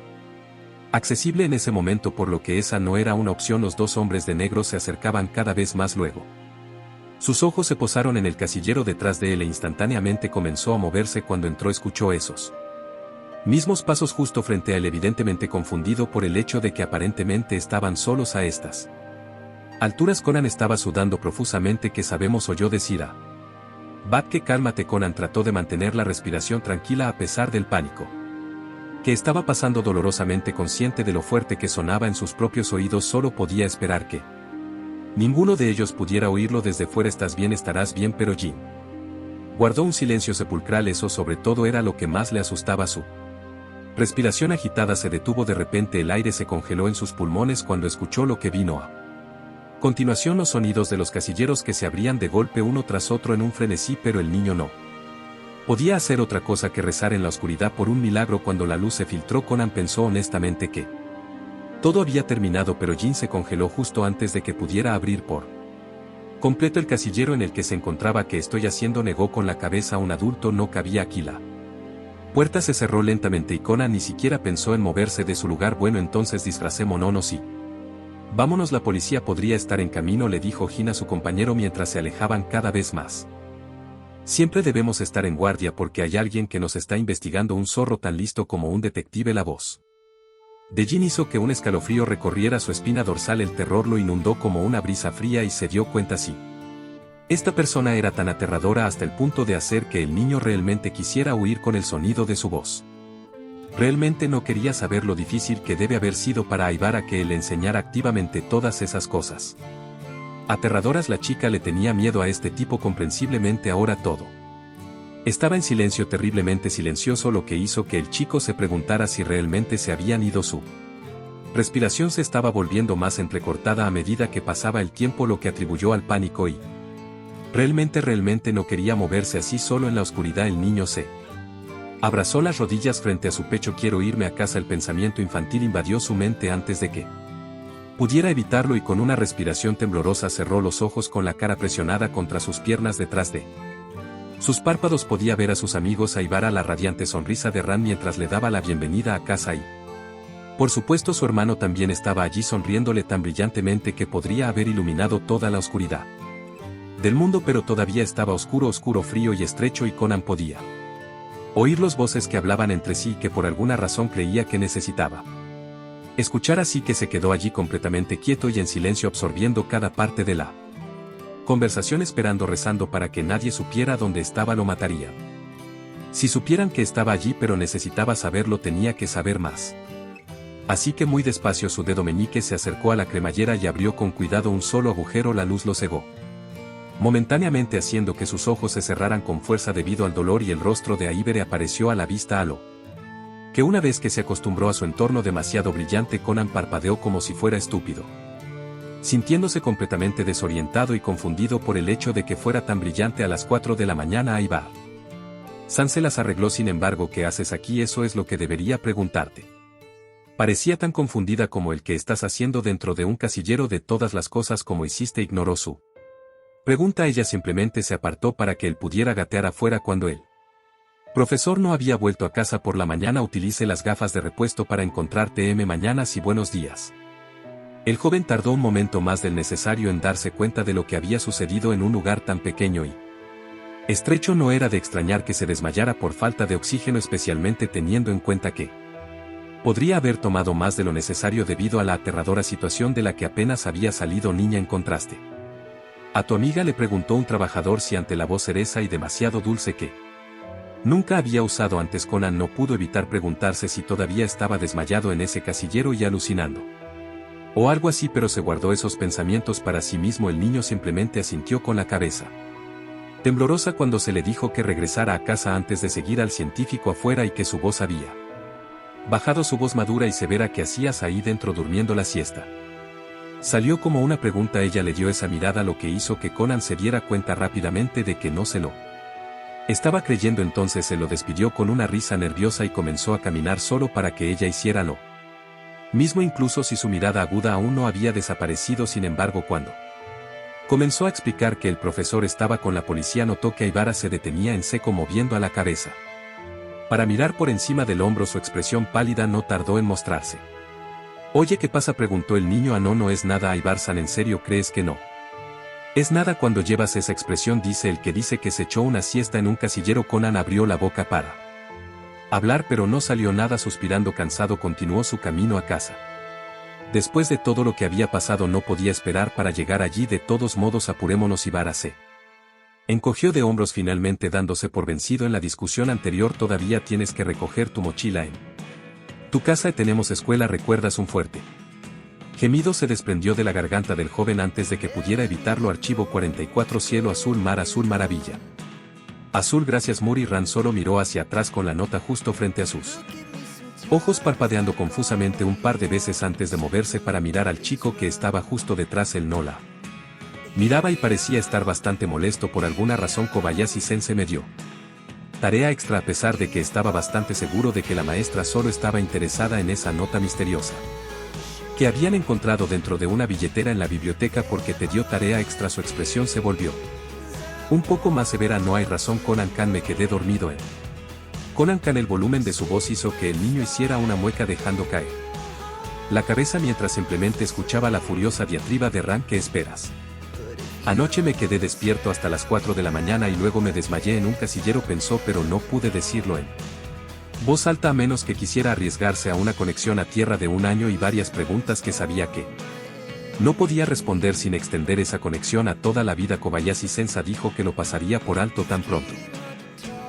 accesible en ese momento por lo que esa no era una opción los dos hombres de negro se acercaban cada vez más luego. Sus ojos se posaron en el casillero detrás de él e instantáneamente comenzó a moverse cuando entró escuchó esos mismos pasos justo frente a él evidentemente confundido por el hecho de que aparentemente estaban solos a estas alturas Conan estaba sudando profusamente que sabemos oyó decir a Bat que cálmate Conan trató de mantener la respiración tranquila a pesar del pánico que estaba pasando dolorosamente consciente de lo fuerte que sonaba en sus propios oídos solo podía esperar que ninguno de ellos pudiera oírlo desde fuera estás bien estarás bien pero Jin guardó un silencio sepulcral eso sobre todo era lo que más le asustaba su respiración agitada se detuvo de repente el aire se congeló en sus pulmones cuando escuchó lo que vino a continuación los sonidos de los casilleros que se abrían de golpe uno tras otro en un frenesí pero el niño no podía hacer otra cosa que rezar en la oscuridad por un milagro cuando la luz se filtró Conan pensó honestamente que todo había terminado pero Jin se congeló justo antes de que pudiera abrir por Completo el casillero en el que se encontraba. ¿Qué estoy haciendo?, negó con la cabeza un adulto. No cabía aquí. La puerta se cerró lentamente y Conan ni siquiera pensó en moverse de su lugar. Bueno, entonces disfracémonos y vámonos, la policía podría estar en camino, le dijo Jin a su compañero mientras se alejaban cada vez más. Siempre debemos estar en guardia porque hay alguien que nos está investigando. Un zorro tan listo como un detective. La voz de Jin hizo que un escalofrío recorriera su espina dorsal. El terror lo inundó como una brisa fría y se dio cuenta sí. Esta persona era tan aterradora hasta el punto de hacer que el niño realmente quisiera huir con el sonido de su voz. Realmente no quería saber lo difícil que debe haber sido para Aibara que él le enseñara activamente todas esas cosas. Aterradoras. La chica le tenía miedo a este tipo comprensiblemente. Ahora todo estaba en silencio, terriblemente silencioso, lo que hizo que el chico se preguntara si realmente se habían ido. Su respiración se estaba volviendo más entrecortada a medida que pasaba el tiempo, lo que atribuyó al pánico y realmente no quería moverse así solo en la oscuridad. El niño se abrazó las rodillas frente a su pecho. Quiero irme a casa. El pensamiento infantil invadió su mente antes de que pudiera evitarlo y con una respiración temblorosa cerró los ojos con la cara presionada contra sus piernas. Detrás de sus párpados podía ver a sus amigos, a Aibara, la radiante sonrisa de Ran mientras le daba la bienvenida a casa y, por supuesto, su hermano también estaba allí sonriéndole tan brillantemente que podría haber iluminado toda la oscuridad del mundo, pero todavía estaba oscuro, frío y estrecho, y Conan podía oír los voces que hablaban entre sí que por alguna razón creía que necesitaba escuchar, así que se quedó allí completamente quieto y en silencio, absorbiendo cada parte de la conversación, esperando, rezando para que nadie supiera dónde estaba. Lo mataría si supieran que estaba allí, pero necesitaba saberlo, tenía que saber más. Así que muy despacio su dedo meñique se acercó a la cremallera y abrió con cuidado un solo agujero. La luz lo cegó momentáneamente, haciendo que sus ojos se cerraran con fuerza debido al dolor, y el rostro de Aibere apareció a la vista, a lo que una vez que se acostumbró a su entorno demasiado brillante, Conan parpadeó como si fuera estúpido, sintiéndose completamente desorientado y confundido por el hecho de que fuera tan brillante a las 4 de la mañana. Aibar San se las arregló. Sin embargo, ¿qué haces aquí? Eso es lo que debería preguntarte. Parecía tan confundida como el que estás haciendo dentro de un casillero. De todas las cosas como hiciste, ignoró su pregunta. Ella simplemente se apartó para que él pudiera gatear afuera. Cuando el profesor no había vuelto a casa por la mañana, utilice las gafas de repuesto para encontrarte. Mañanas y buenos días. El joven tardó un momento más del necesario en darse cuenta de lo que había sucedido en un lugar tan pequeño y estrecho. No era de extrañar que se desmayara por falta de oxígeno, especialmente teniendo en cuenta que podría haber tomado más de lo necesario debido a la aterradora situación de la que apenas había salido. Niña, ¿encontraste a tu amiga?, le preguntó un trabajador, si ante la voz cereza y demasiado dulce que nunca había usado antes. Conan no pudo evitar preguntarse si todavía estaba desmayado en ese casillero y alucinando o algo así, pero se guardó esos pensamientos para sí mismo. El niño simplemente asintió con la cabeza temblorosa cuando se le dijo que regresara a casa antes de seguir al científico afuera, y que su voz había bajado, su voz madura y severa. ¿Qué hacías ahí dentro durmiendo la siesta? Salió como una pregunta. Ella le dio esa mirada, lo que hizo que Conan se diera cuenta rápidamente de que no se lo estaba creyendo. Entonces se lo despidió con una risa nerviosa y comenzó a caminar solo para que ella hiciera lo mismo, incluso si su mirada aguda aún no había desaparecido. Sin embargo, cuando comenzó a explicar que el profesor estaba con la policía, notó que Aibara se detenía en seco, moviendo a la cabeza para mirar por encima del hombro. Su expresión pálida no tardó en mostrarse. Oye, ¿qué pasa?, preguntó el niño. No es nada, Aibar-san. ¿En serio crees que no es nada cuando llevas esa expresión? Dice el que dice que se echó una siesta en un casillero. Conan abrió la boca para hablar, pero no salió nada. Suspirando cansado, continuó su camino a casa. Después de todo lo que había pasado, no podía esperar para llegar allí. De todos modos, apurémonos. Aibara se encogió de hombros, finalmente dándose por vencido en la discusión anterior. Todavía tienes que recoger tu mochila en tu casa. Tenemos escuela, ¿recuerdas? Un fuerte gemido se desprendió de la garganta del joven antes de que pudiera evitarlo. Archivo 44. Cielo azul, mar azul, maravilla azul. Gracias, Muri. Ran solo miró hacia atrás con la nota justo frente a sus ojos, parpadeando confusamente un par de veces antes de moverse para mirar al chico que estaba justo detrás. Él no la miraba y parecía estar bastante molesto por alguna razón. Kobayashi-sensei me dio tarea extra, a pesar de que estaba bastante seguro de que la maestra solo estaba interesada en esa nota misteriosa. que habían encontrado dentro de una billetera en la biblioteca porque te dio tarea extra. Su expresión se volvió un poco más severa. No hay razón, Conan Khan. Me quedé dormido en Conan Khan. El volumen de su voz hizo que el niño hiciera una mueca dejando caer la cabeza mientras simplemente escuchaba la furiosa diatriba de Ran. ¿Qué esperas? Anoche me quedé despierto hasta las 4 de la mañana y luego me desmayé en un casillero, pensó, pero no pude decirlo en voz alta a menos que quisiera arriesgarse a una conexión a tierra de 1 año y varias preguntas que sabía que no podía responder sin extender esa conexión a toda la vida. Kobayashi Sensa dijo que lo pasaría por alto tan pronto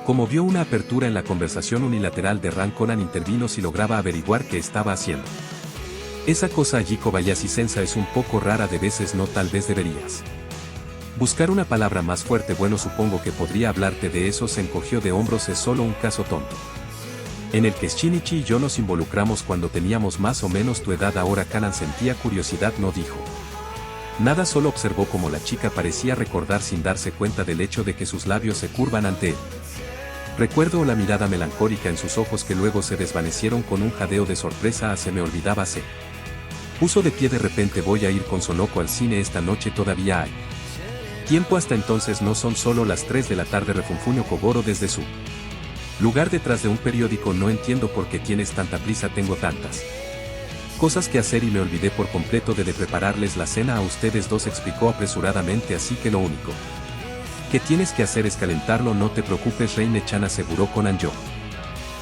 como vio una apertura en la conversación unilateral de Ran. Conan intervino si lograba averiguar qué estaba haciendo esa cosa allí. Kobayashi Sensa, es un poco rara de veces, no, tal vez deberías buscar una palabra más fuerte. Bueno, supongo que podría hablarte de eso. Se encogió de hombros. Es solo un caso tonto en el que Shinichi y yo nos involucramos cuando teníamos más o menos tu edad. Ahora Kanan sentía curiosidad. No dijo nada, solo observó cómo la chica parecía recordar sin darse cuenta del hecho de que sus labios se curvan ante él. Recuerdo la mirada melancólica en sus ojos que luego se desvanecieron con un jadeo de sorpresa. Se me olvidaba. Se puso de pie de repente. Voy a ir con Sonoko al cine esta noche. Todavía hay tiempo hasta entonces. No son solo las 3 de la tarde, refunfuñó Kogoro desde su lugar detrás de un periódico. No entiendo por qué tienes tanta prisa. Tengo tantas cosas que hacer y me olvidé por completo de prepararles la cena a ustedes dos, explicó apresuradamente. Así que lo único que tienes que hacer es calentarlo. No te preocupes, Reine-chan, aseguró Conan. Yo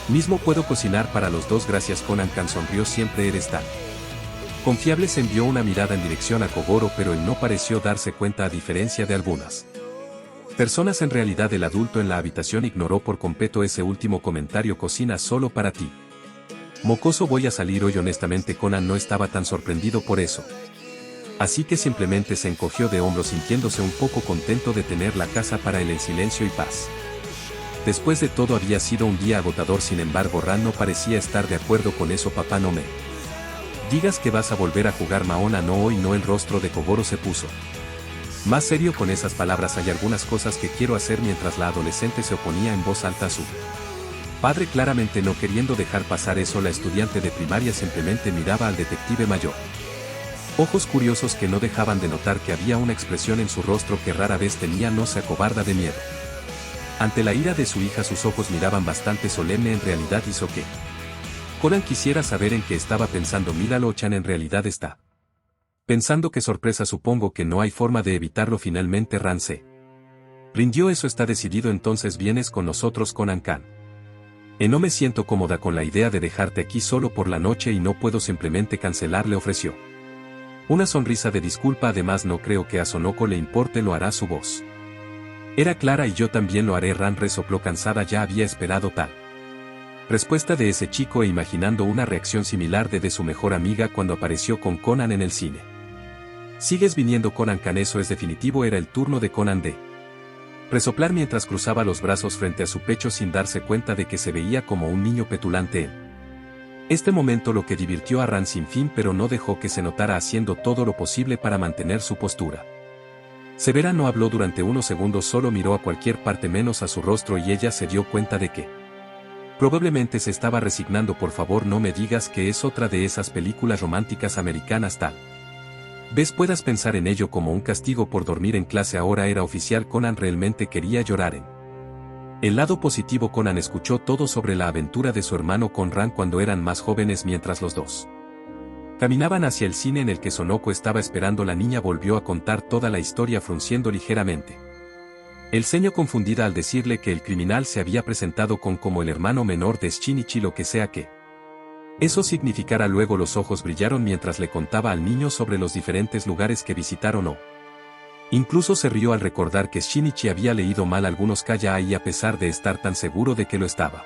mismo puedo cocinar para los dos. Gracias. Conan Khan sonrió. Siempre eres tan confiable. Se envió una mirada en dirección a Kogoro, pero él no pareció darse cuenta. A diferencia de algunas personas, en realidad el adulto en la habitación ignoró por completo ese último comentario. Cocina solo para ti, mocoso. Voy a salir hoy. Honestamente, Conan no estaba tan sorprendido por eso, así que simplemente se encogió de hombros, sintiéndose un poco contento de tener la casa para él en silencio y paz. Después de todo, había sido un día agotador. Sin embargo, Ran no parecía estar de acuerdo con eso. Papá, no me digas que vas a volver a jugar Mahona. No, hoy no. El rostro de Kogoro se puso más serio con esas palabras. Hay algunas cosas que quiero hacer. Mientras la adolescente se oponía en voz alta a su padre, claramente no queriendo dejar pasar eso, la estudiante de primaria simplemente miraba al detective mayor. Ojos curiosos que no dejaban de notar que había una expresión en su rostro que rara vez tenía. No se acobarda de miedo ante la ira de su hija. Sus ojos miraban bastante solemne. En realidad hizo que Conan quisiera saber en qué estaba pensando. Míralo, Chan, en realidad está pensando. Qué sorpresa. Supongo que no hay forma de evitarlo. Finalmente Ran se rindió. Eso está decidido. Entonces vienes con nosotros, Conan Khan. No me siento cómoda con la idea de dejarte aquí solo por la noche y no puedo simplemente cancelar, le ofreció una sonrisa de disculpa. Además, no creo que a Sonoko le importe. Lo hará. Su voz era clara. Y yo también lo haré. Ran resopló cansada. Ya había esperado tal respuesta de ese chico, e imaginando una reacción similar de su mejor amiga cuando apareció con Conan en el cine. ¿Sigues viniendo, Conan Khan? Eso es definitivo. Era el turno de Conan de resoplar mientras cruzaba los brazos frente a su pecho sin darse cuenta de que se veía como un niño petulante en este momento, lo que divirtió a Ran sin fin, pero no dejó que se notara, haciendo todo lo posible para mantener su postura. Severa no habló durante unos segundos, solo miró a cualquier parte menos a su rostro y ella se dio cuenta de que probablemente se estaba resignando. Por favor, no me digas que es otra de esas películas románticas americanas tal vez puedas pensar en ello como un castigo por dormir en clase. Ahora era oficial. Conan realmente quería llorar. En el lado positivo, Conan escuchó todo sobre la aventura de su hermano con Ran cuando eran más jóvenes. Mientras los dos caminaban hacia el cine en el que Sonoko estaba esperando, la niña volvió a contar toda la historia, frunciendo ligeramente el ceño confundida al decirle que el criminal se había presentado como el hermano menor de Shinichi, lo que sea que eso significara. Luego los ojos brillaron mientras le contaba al niño sobre los diferentes lugares que visitaron. Incluso se rió al recordar que Shinichi había leído mal algunos kaya y, a pesar de estar tan seguro de que lo estaba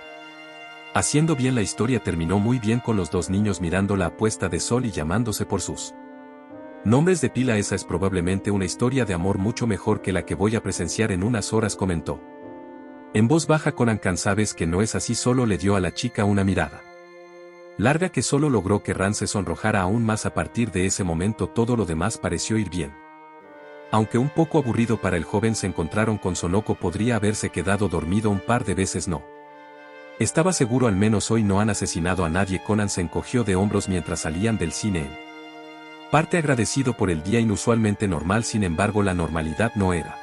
haciendo bien, la historia terminó muy bien, con los dos niños mirando la puesta de sol y llamándose por sus nombres de pila. Esa es probablemente una historia de amor mucho mejor que la que voy a presenciar en unas horas, comentó en voz baja Conan Khan. Sabes que no es así. Solo le dio a la chica una mirada larga que solo logró que Ran se sonrojara aún más. A partir de ese momento todo lo demás pareció ir bien. Aunque un poco aburrido para el joven, se encontraron con Sonoko. Podría haberse quedado dormido un par de veces. No estaba seguro. Al menos hoy no han asesinado a nadie. Conan se encogió de hombros mientras salían del cine. Parte agradecido por el día inusualmente normal, sin embargo la normalidad no era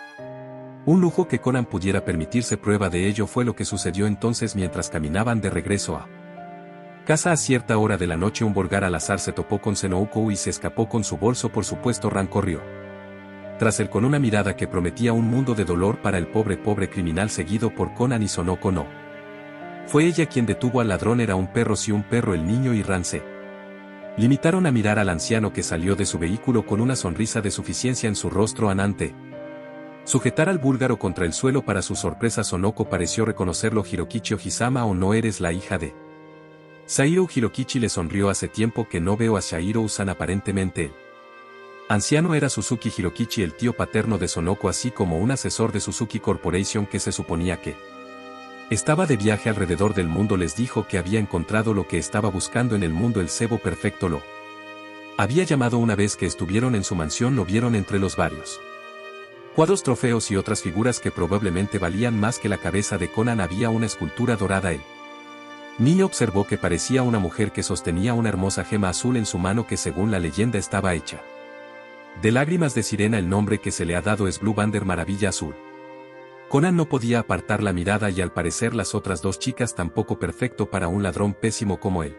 un lujo que Conan pudiera permitirse. Prueba de ello fue lo que sucedió entonces mientras caminaban de regreso a casa. A cierta hora de la noche un vulgar al azar se topó con Senoukou y se escapó con su bolso. Por supuesto Ran corrió tras él con una mirada que prometía un mundo de dolor para el pobre criminal seguido por Conan y Sonoko no. Fue ella quien detuvo al ladrón. Era un perro, sí, un perro. El niño y Ran se limitaron a mirar al anciano que salió de su vehículo con una sonrisa de suficiencia en su rostro anante sujetar al búlgaro contra el suelo. Para su sorpresa Sonoko pareció reconocerlo. Hirokichi Ohisama, ¿o no eres la hija de Sairo? Hirokichi le sonrió. Hace tiempo que no veo a Sairo-san. Aparentemente el anciano era Suzuki Hirokichi, el tío paterno de Sonoko, así como un asesor de Suzuki Corporation que se suponía que estaba de viaje alrededor del mundo. Les dijo que había encontrado lo que estaba buscando en el mundo. El cebo perfecto lo había llamado. Una vez que estuvieron en su mansión lo vieron entre los varios cuadros, trofeos y otras figuras que probablemente valían más que la cabeza de Conan. Había una escultura dorada. El niño observó que parecía una mujer que sostenía una hermosa gema azul en su mano que según la leyenda estaba hecha de lágrimas de sirena. El nombre que se le ha dado es Blue Bander, maravilla azul. Conan no podía apartar la mirada y al parecer las otras dos chicas tampoco. Perfecto para un ladrón pésimo como él.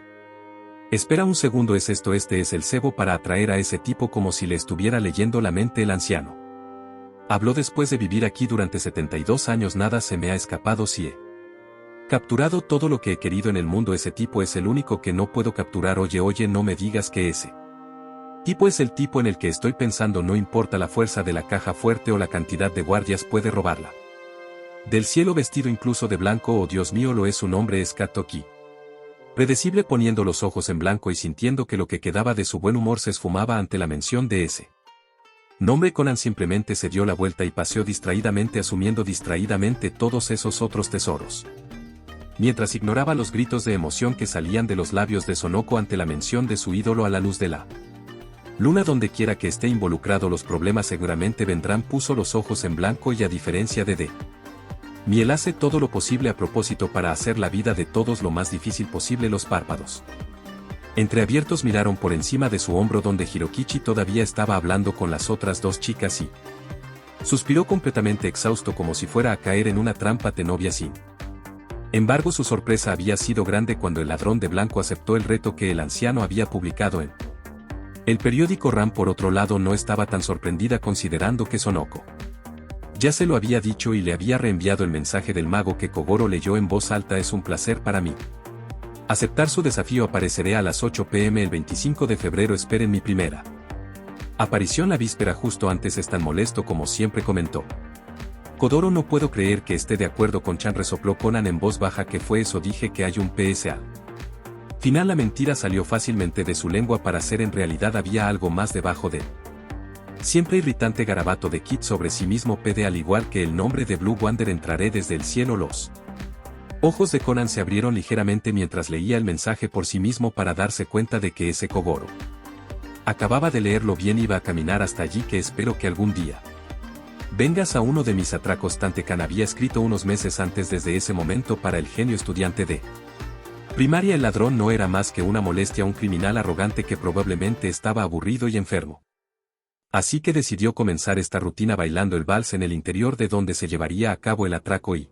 Espera un segundo, ¿es esto? Este es el cebo para atraer a ese tipo. Como si le estuviera leyendo la mente el anciano habló. Después de vivir aquí durante 72 años nada se me ha escapado. Si he capturado todo lo que he querido en el mundo, ese tipo es el único que no puedo capturar. Oye, no me digas que ese tipo es el tipo en el que estoy pensando. No importa la fuerza de la caja fuerte o la cantidad de guardias, puede robarla del cielo vestido incluso de blanco. Oh Dios mío, lo es. Su nombre es Katoki. Predecible, poniendo los ojos en blanco y sintiendo que lo que quedaba de su buen humor se esfumaba ante la mención de ese nombre. Conan simplemente se dio la vuelta y paseó distraídamente, asumiendo distraídamente todos esos otros tesoros, mientras ignoraba los gritos de emoción que salían de los labios de Sonoko ante la mención de su ídolo. A la luz de la luna, donde quiera que esté involucrado, los problemas seguramente vendrán. Puso los ojos en blanco y a diferencia de Miel hace todo lo posible a propósito para hacer la vida de todos lo más difícil posible. Los párpados entreabiertos miraron por encima de su hombro donde Hirokichi todavía estaba hablando con las otras dos chicas y suspiró completamente exhausto, como si fuera a caer en una trampa de novia. Sin embargo, su sorpresa había sido grande cuando el ladrón de blanco aceptó el reto que el anciano había publicado en el periódico. Ran, por otro lado, no estaba tan sorprendida, considerando que Sonoko ya se lo había dicho y le había reenviado el mensaje del mago que Kogoro leyó en voz alta. Es un placer para mí aceptar su desafío. Apareceré a las 8 p.m. el 25 de febrero. Esperen mi primera aparición la víspera justo antes. Es tan molesto como siempre, comentó Kodoro. No puedo creer que esté de acuerdo con Chan, resopló Conan en voz baja. ¿Qué fue eso? Dije que hay un PSA. Final, la mentira salió fácilmente de su lengua. Para ser en realidad había algo más debajo de siempre irritante garabato de Kid sobre sí mismo. PD, al igual que el nombre de Blue Wander, entraré desde el cielo. Los ojos de Conan se abrieron ligeramente mientras leía el mensaje por sí mismo para darse cuenta de que ese Kogoro acababa de leerlo bien. Iba a caminar hasta allí. Que espero que algún día vengas a uno de mis atracos. Tantekan había escrito unos meses antes. Desde ese momento, para el genio estudiante de primaria, el ladrón no era más que una molestia, un criminal arrogante que probablemente estaba aburrido y enfermo. Así que decidió comenzar esta rutina bailando el vals en el interior de donde se llevaría a cabo el atraco y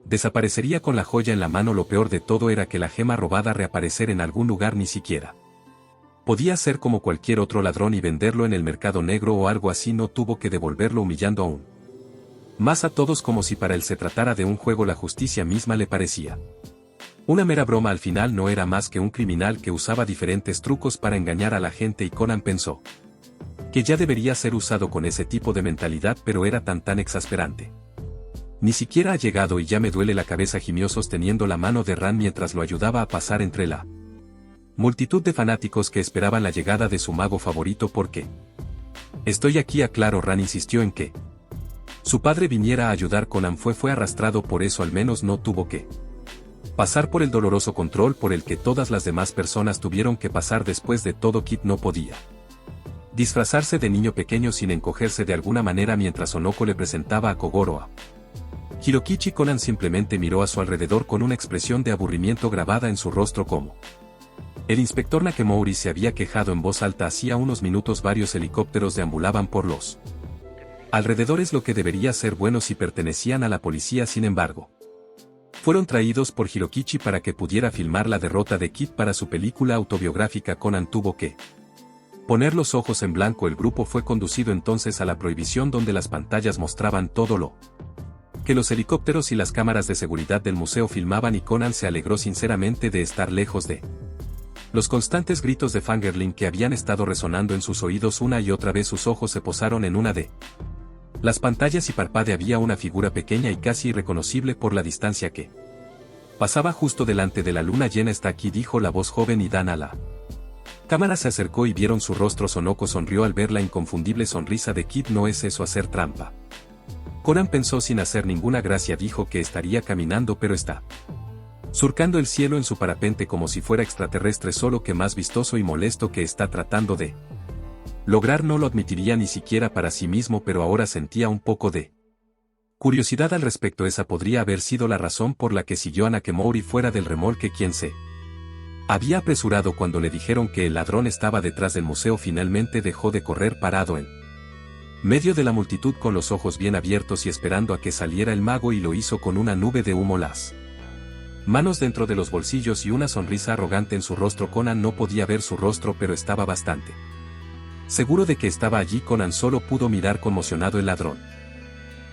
desaparecería con la joya en la mano. Lo peor de todo era que la gema robada reaparecer en algún lugar. Ni siquiera podía ser como cualquier otro ladrón y venderlo en el mercado negro o algo así. No tuvo que devolverlo, humillando aún más a todos, como si para él se tratara de un juego. La justicia misma le parecía una mera broma. Al final no era más que un criminal que usaba diferentes trucos para engañar a la gente, y Conan pensó que ya debería ser usado con ese tipo de mentalidad, pero era tan exasperante. Ni siquiera ha llegado y ya me duele la cabeza, gimió sosteniendo la mano de Ran mientras lo ayudaba a pasar entre la multitud de fanáticos que esperaban la llegada de su mago favorito. ¿Por qué estoy aquí? Aclaró. Ran insistió en que su padre viniera a ayudar. Conan fue arrastrado, por eso al menos no tuvo que pasar por el doloroso control por el que todas las demás personas tuvieron que pasar. Después de todo, Kid no podía disfrazarse de niño pequeño sin encogerse de alguna manera mientras Sonoko le presentaba a Kogoro a Hirokichi. Conan simplemente miró a su alrededor con una expresión de aburrimiento grabada en su rostro. ¿Cómo El inspector Nakemouri se había quejado en voz alta hacía unos minutos. Varios helicópteros deambulaban por los alrededores, lo que debería ser bueno si pertenecían a la policía. Sin embargo, fueron traídos por Hirokichi para que pudiera filmar la derrota de Kid para su película autobiográfica. Conan tuvo que poner los ojos en blanco. El grupo fue conducido entonces a la prohibición, donde las pantallas mostraban todo lo que los helicópteros y las cámaras de seguridad del museo filmaban, y Conan se alegró sinceramente de estar lejos de los constantes gritos de fangirling que habían estado resonando en sus oídos una y otra vez. Sus ojos se posaron en una de las pantallas y parpadeaba una figura pequeña y casi irreconocible por la distancia que pasaba justo delante de la luna llena. «Está aquí», dijo la voz joven, y Dan a la cámara se acercó y vieron su rostro. Sonoko sonrió al ver la inconfundible sonrisa de Kid. «¿No es eso hacer trampa?». Conan pensó sin hacer ninguna gracia. Dijo que estaría caminando, pero está surcando el cielo en su parapente como si fuera extraterrestre, solo que más vistoso y molesto que está tratando de lograr. No lo admitiría ni siquiera para sí mismo, pero ahora sentía un poco de curiosidad al respecto. Esa podría haber sido la razón por la que siguió a Nakemouri fuera del remolque. Quien se había apresurado cuando le dijeron que el ladrón estaba detrás del museo. Finalmente dejó de correr, parado en medio de la multitud con los ojos bien abiertos y esperando a que saliera el mago, y lo hizo con una nube de humo, las manos dentro de los bolsillos y una sonrisa arrogante en su rostro. Conan no podía ver su rostro, pero estaba bastante seguro de que estaba allí. Conan solo pudo mirar conmocionado el ladrón.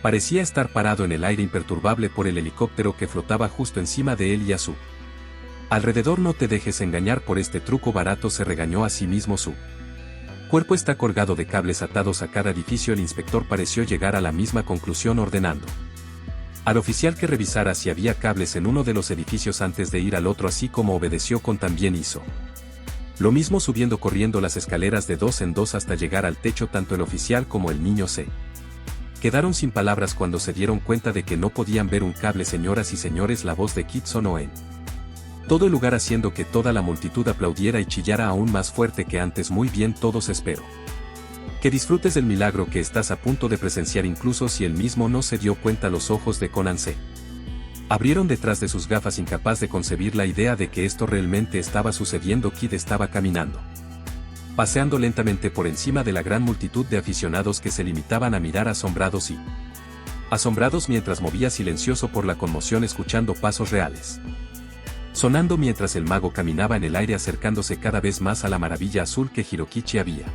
Parecía estar parado en el aire, imperturbable por el helicóptero que flotaba justo encima de él y a su alrededor. «No te dejes engañar por este truco barato», se regañó a sí mismo. Su cuerpo está colgado de cables atados a cada edificio. El inspector pareció llegar a la misma conclusión, ordenando al oficial que revisara si había cables en uno de los edificios antes de ir al otro. Así como obedeció, Con también hizo lo mismo, subiendo corriendo las escaleras de dos en dos hasta llegar al techo. Tanto el oficial como el niño se quedaron sin palabras cuando se dieron cuenta de que no podían ver un cable. «Señoras y señores», la voz de Kid sonó en todo el lugar, haciendo que toda la multitud aplaudiera y chillara aún más fuerte que antes. «Muy bien todos, espero que disfrutes del milagro que estás a punto de presenciar». Incluso si él mismo no se dio cuenta, los ojos de Conan se abrieron detrás de sus gafas, incapaz de concebir la idea de que esto realmente estaba sucediendo. Kid estaba caminando, paseando lentamente por encima de la gran multitud de aficionados que se limitaban a mirar asombrados mientras movía silencioso por la conmoción, escuchando pasos reales sonando mientras el mago caminaba en el aire, acercándose cada vez más a la maravilla azul que Hirokichi había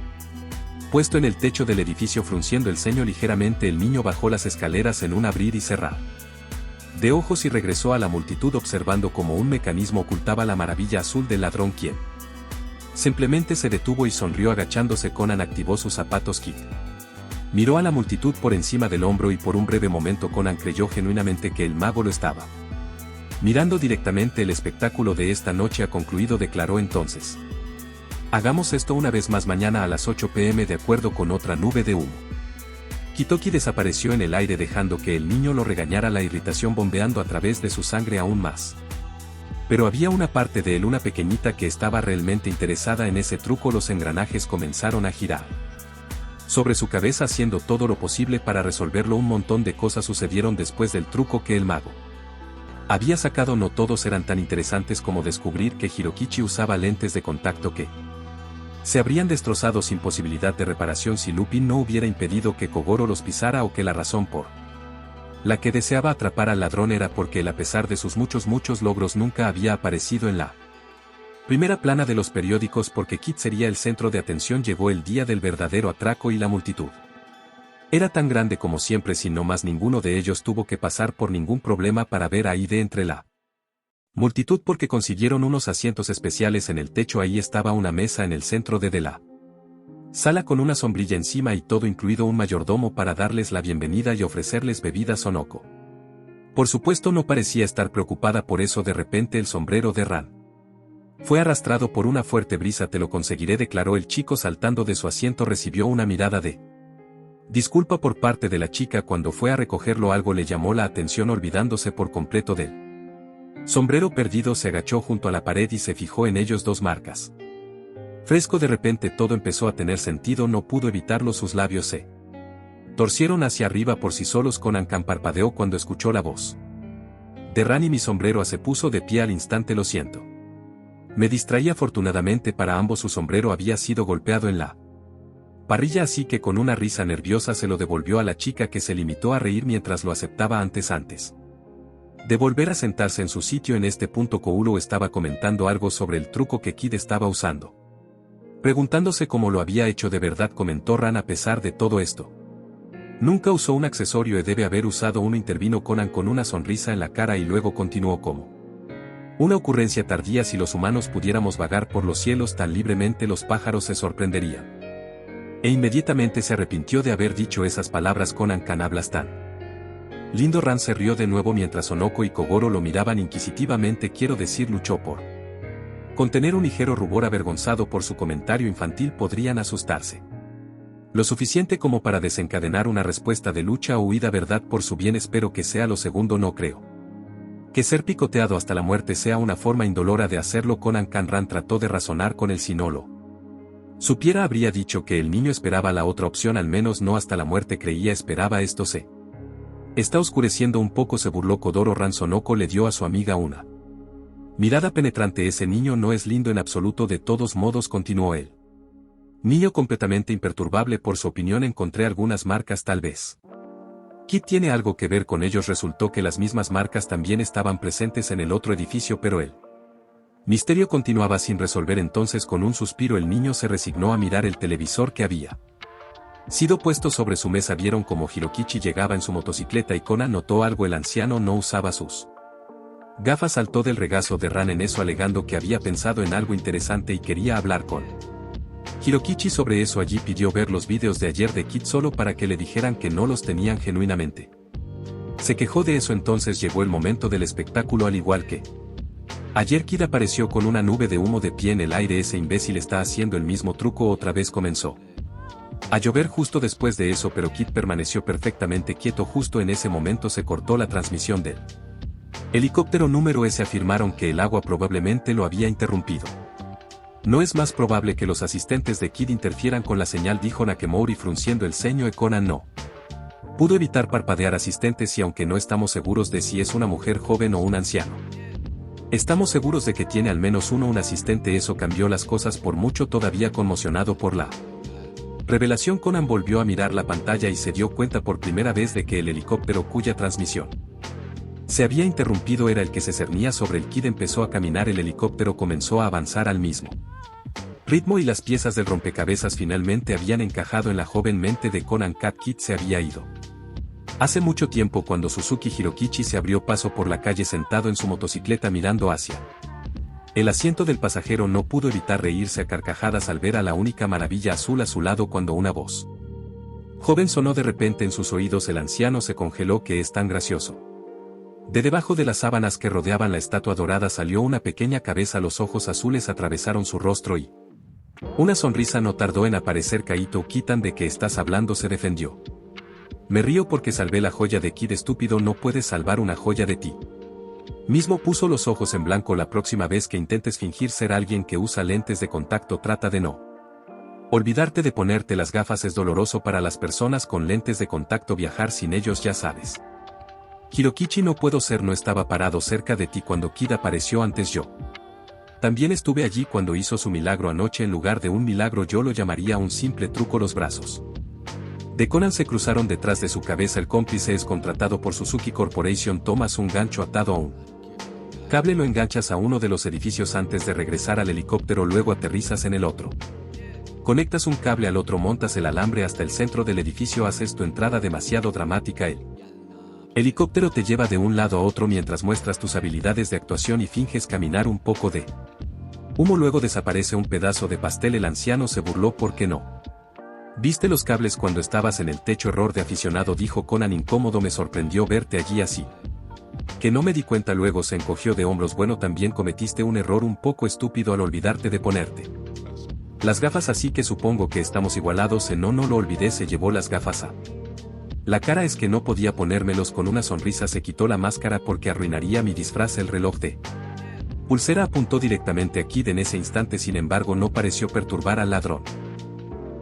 puesto en el techo del edificio. Frunciendo el ceño ligeramente, el niño bajó las escaleras en un abrir y cerrar de ojos y regresó a la multitud, observando cómo un mecanismo ocultaba la maravilla azul del ladrón, quien simplemente se detuvo y sonrió agachándose. Conan activó sus zapatos. Kid miró a la multitud por encima del hombro y por un breve momento Conan creyó genuinamente que el mago lo estaba mirando directamente. «El espectáculo de esta noche ha concluido», declaró entonces. «Hagamos esto una vez más mañana a las 8 p.m. de acuerdo». Con otra nube de humo, Kitoki desapareció en el aire, dejando que el niño lo regañara, la irritación bombeando a través de su sangre aún más. Pero había una parte de él, una pequeñita, que estaba realmente interesada en ese truco. Los engranajes comenzaron a girar sobre su cabeza, haciendo todo lo posible para resolverlo. Un montón de cosas sucedieron después del truco que el mago había sacado. No todos eran tan interesantes como descubrir que Hirokichi usaba lentes de contacto que se habrían destrozado sin posibilidad de reparación si Lupin no hubiera impedido que Kogoro los pisara, o que la razón por la que deseaba atrapar al ladrón era porque él, a pesar de sus muchos logros, nunca había aparecido en la primera plana de los periódicos. Porque Kid sería el centro de atención. Llegó el día del verdadero atraco y la multitud era tan grande como siempre. Sin no más, ninguno de ellos tuvo que pasar por ningún problema para ver ahí de entre la multitud, porque consiguieron unos asientos especiales en el techo. Ahí estaba una mesa en el centro de la sala con una sombrilla encima y todo, incluido un mayordomo para darles la bienvenida y ofrecerles bebidas. Sonoko, por supuesto, no parecía estar preocupada por eso. De repente el sombrero de Ran fue arrastrado por una fuerte brisa. «Te lo conseguiré», declaró el chico saltando de su asiento. Recibió una mirada de disculpa por parte de la chica cuando fue a recogerlo. Algo le llamó la atención. Olvidándose por completo del sombrero perdido, se agachó junto a la pared y se fijó en ellos. Dos marcas. Fresco. De repente todo empezó a tener sentido. No pudo evitarlo. Sus labios se torcieron hacia arriba por sí solos. Conan parpadeó cuando escuchó la voz de Ran, y mi sombrero se puso de pie al instante. «Lo siento». Me distraí afortunadamente para ambos su sombrero había sido golpeado en la parrilla así que con una risa nerviosa se lo devolvió a la chica que se limitó a reír mientras lo aceptaba antes. De volver a sentarse en su sitio en este punto Koulo estaba comentando algo sobre el truco que Kid estaba usando. Preguntándose cómo lo había hecho de verdad comentó Ran a pesar de todo esto. Nunca usó un accesorio y debe haber usado uno intervino Conan con una sonrisa en la cara y luego continuó como una ocurrencia tardía si los humanos pudiéramos vagar por los cielos tan libremente los pájaros se sorprenderían. E inmediatamente se arrepintió de haber dicho esas palabras Conan Kan hablas tan lindo. Ran se rió de nuevo mientras Onoko y Kogoro lo miraban inquisitivamente quiero decir luchó por contener un ligero rubor avergonzado por su comentario infantil podrían asustarse. Lo suficiente como para desencadenar una respuesta de lucha o huida verdad por su bien espero que sea lo segundo no creo. Que ser picoteado hasta la muerte sea una forma indolora de hacerlo Conan Kan Ran trató de razonar con el sinolo. Supiera habría dicho que el niño esperaba la otra opción al menos no hasta la muerte creía esperaba esto se. Está oscureciendo un poco se burló Kodoro Ran Sonoko le dio a su amiga una mirada penetrante ese niño no es lindo en absoluto de todos modos continuó él. Niño completamente imperturbable por su opinión encontré algunas marcas tal vez. Kid tiene algo que ver con ellos resultó que las mismas marcas también estaban presentes en el otro edificio pero el misterio continuaba sin resolver entonces con un suspiro el niño se resignó a mirar el televisor que había sido puesto sobre su mesa vieron como Hirokichi llegaba en su motocicleta y Conan notó algo el anciano no usaba sus gafas saltó del regazo de Ran en eso alegando que había pensado en algo interesante y quería hablar con Hirokichi sobre eso allí pidió ver los vídeos de ayer de Kid solo para que le dijeran que no los tenían genuinamente. Se quejó de eso entonces llegó el momento del espectáculo al igual que ayer Kid apareció con una nube de humo de pie en el aire ese imbécil está haciendo el mismo truco otra vez comenzó a llover justo después de eso pero Kid permaneció perfectamente quieto justo en ese momento se cortó la transmisión del helicóptero número S afirmaron que el agua probablemente lo había interrumpido. No es más probable que los asistentes de Kid interfieran con la señal dijo Nakemori frunciendo el ceño y Conan no pudo evitar parpadear asistentes y aunque no estamos seguros de si es una mujer joven o un anciano. Estamos seguros de que tiene al menos un asistente eso cambió las cosas por mucho todavía conmocionado por la revelación Conan volvió a mirar la pantalla y se dio cuenta por primera vez de que el helicóptero cuya transmisión se había interrumpido era el que se cernía sobre el Kid empezó a caminar el helicóptero comenzó a avanzar al mismo ritmo y las piezas del rompecabezas finalmente habían encajado en la joven mente de Conan Kid se había ido. Hace mucho tiempo cuando Suzuki Hirokichi se abrió paso por la calle sentado en su motocicleta mirando hacia el asiento del pasajero no pudo evitar reírse a carcajadas al ver a la única maravilla azul a su lado cuando una voz joven sonó de repente en sus oídos el anciano se congeló que es tan gracioso. De debajo de las sábanas que rodeaban la estatua dorada salió una pequeña cabeza los ojos azules atravesaron su rostro y una sonrisa no tardó en aparecer Kaito Kitan de que estás hablando se defendió. Me río porque salvé la joya de Kid estúpido no puedes salvar una joya de ti. Mismo puso los ojos en blanco la próxima vez que intentes fingir ser alguien que usa lentes de contacto trata de no olvidarte de ponerte las gafas es doloroso para las personas con lentes de contacto viajar sin ellos ya sabes. Hirokichi no puedo ser no estaba parado cerca de ti cuando Kid apareció antes yo. También estuve allí cuando hizo su milagro anoche en lugar de un milagro yo lo llamaría un simple truco los brazos. De Conan se cruzaron detrás de su cabeza el cómplice es contratado por Suzuki Corporation tomas un gancho atado a un cable lo enganchas a uno de los edificios antes de regresar al helicóptero luego aterrizas en el otro. Conectas un cable al otro montas el alambre hasta el centro del edificio haces tu entrada demasiado dramática el helicóptero te lleva de un lado a otro mientras muestras tus habilidades de actuación y finges caminar un poco de humo luego desaparece un pedazo de pastel el anciano se burló ¿por qué no? Viste los cables cuando estabas en el techo error de aficionado dijo Conan incómodo me sorprendió verte allí así. Que no me di cuenta luego se encogió de hombros bueno también cometiste un error un poco estúpido al olvidarte de ponerte las gafas así que supongo que estamos igualados no lo olvidé se llevó las gafas a la cara es que no podía ponérmelos con una sonrisa se quitó la máscara porque arruinaría mi disfraz el reloj de pulsera apuntó directamente a Kid en ese instante sin embargo no pareció perturbar al ladrón.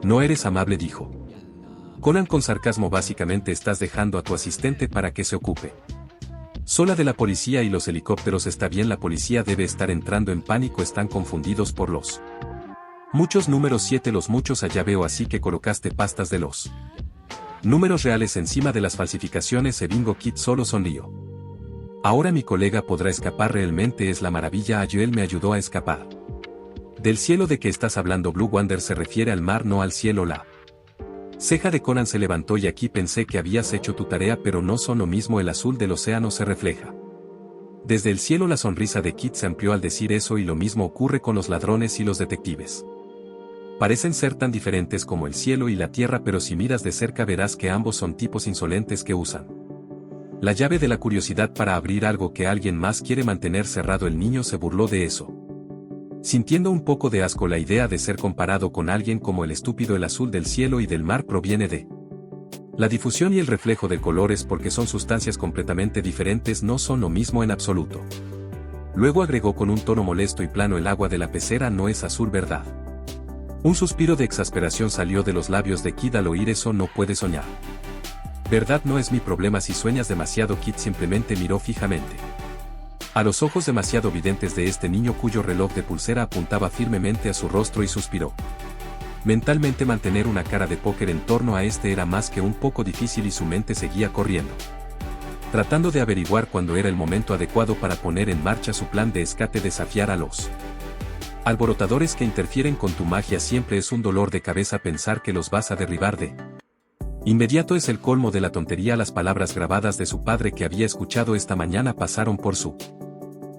No eres amable dijo Conan con sarcasmo básicamente estás dejando a tu asistente para que se ocupe Sola de la policía y los helicópteros. Está bien, la policía debe estar entrando en pánico, están confundidos por los muchos números 7, los muchos allá veo, así que colocaste pastas de los números reales encima de las falsificaciones. Bingo Kid solo sonrió. Ahora mi colega podrá escapar, realmente es la maravilla. Joel me ayudó a escapar. Del cielo de que estás hablando Blue Wander se refiere al mar, no al cielo. La ceja de Conan se levantó. Y aquí pensé que habías hecho tu tarea, pero no son lo mismo, el azul del océano se refleja desde el cielo. La sonrisa de Kid se amplió al decir eso, y lo mismo ocurre con los ladrones y los detectives. Parecen ser tan diferentes como el cielo y la tierra, pero si miras de cerca verás que ambos son tipos insolentes que usan la llave de la curiosidad para abrir algo que alguien más quiere mantener cerrado. El niño se burló de eso, sintiendo un poco de asco. La idea de ser comparado con alguien como el estúpido. El azul del cielo y del mar proviene de la difusión y el reflejo de colores, porque son sustancias completamente diferentes, no son lo mismo en absoluto. Luego agregó con un tono molesto y plano: el agua de la pecera no es azul, ¿verdad? Un suspiro de exasperación salió de los labios de Kid al oír eso. No puedes soñar, ¿verdad? No es mi problema si sueñas demasiado. Kid simplemente miró fijamente a los ojos demasiado videntes de este niño, cuyo reloj de pulsera apuntaba firmemente a su rostro, y suspiró. Mentalmente mantener una cara de póker en torno a este era más que un poco difícil, y su mente seguía corriendo, tratando de averiguar cuándo era el momento adecuado para poner en marcha su plan de escape. Desafiar a los alborotadores que interfieren con tu magia siempre es un dolor de cabeza. Pensar que los vas a derribar de inmediato es el colmo de la tontería. Las palabras grabadas de su padre que había escuchado esta mañana pasaron por su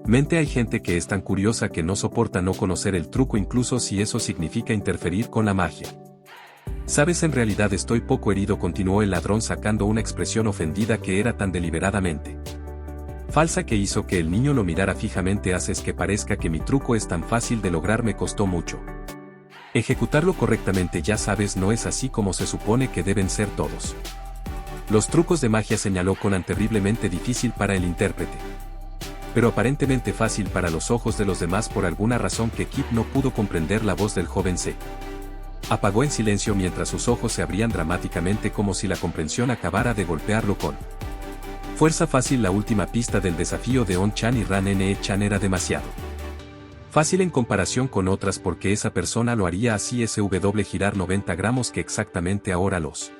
mente. Hay gente que es tan curiosa que no soporta no conocer el truco, incluso si eso significa interferir con la magia. Sabes, en realidad estoy poco herido, continuó el ladrón sacando una expresión ofendida que era tan deliberadamente falsa que hizo que el niño lo mirara fijamente. Haces que parezca que mi truco es tan fácil de lograr, me costó mucho ejecutarlo correctamente, ya sabes, no es así como se supone que deben ser todos los trucos de magia, señaló Conan. Terriblemente difícil para el intérprete, pero aparentemente fácil para los ojos de los demás, por alguna razón que Kid no pudo comprender. La voz del joven se apagó en silencio mientras sus ojos se abrían dramáticamente, como si la comprensión acabara de golpearlo con fuerza. Fácil. La última pista del desafío de On-chan y Ran-Ne-chan era demasiado fácil en comparación con otras, porque esa persona lo haría así. SW girar 90 gramos. Que exactamente ahora los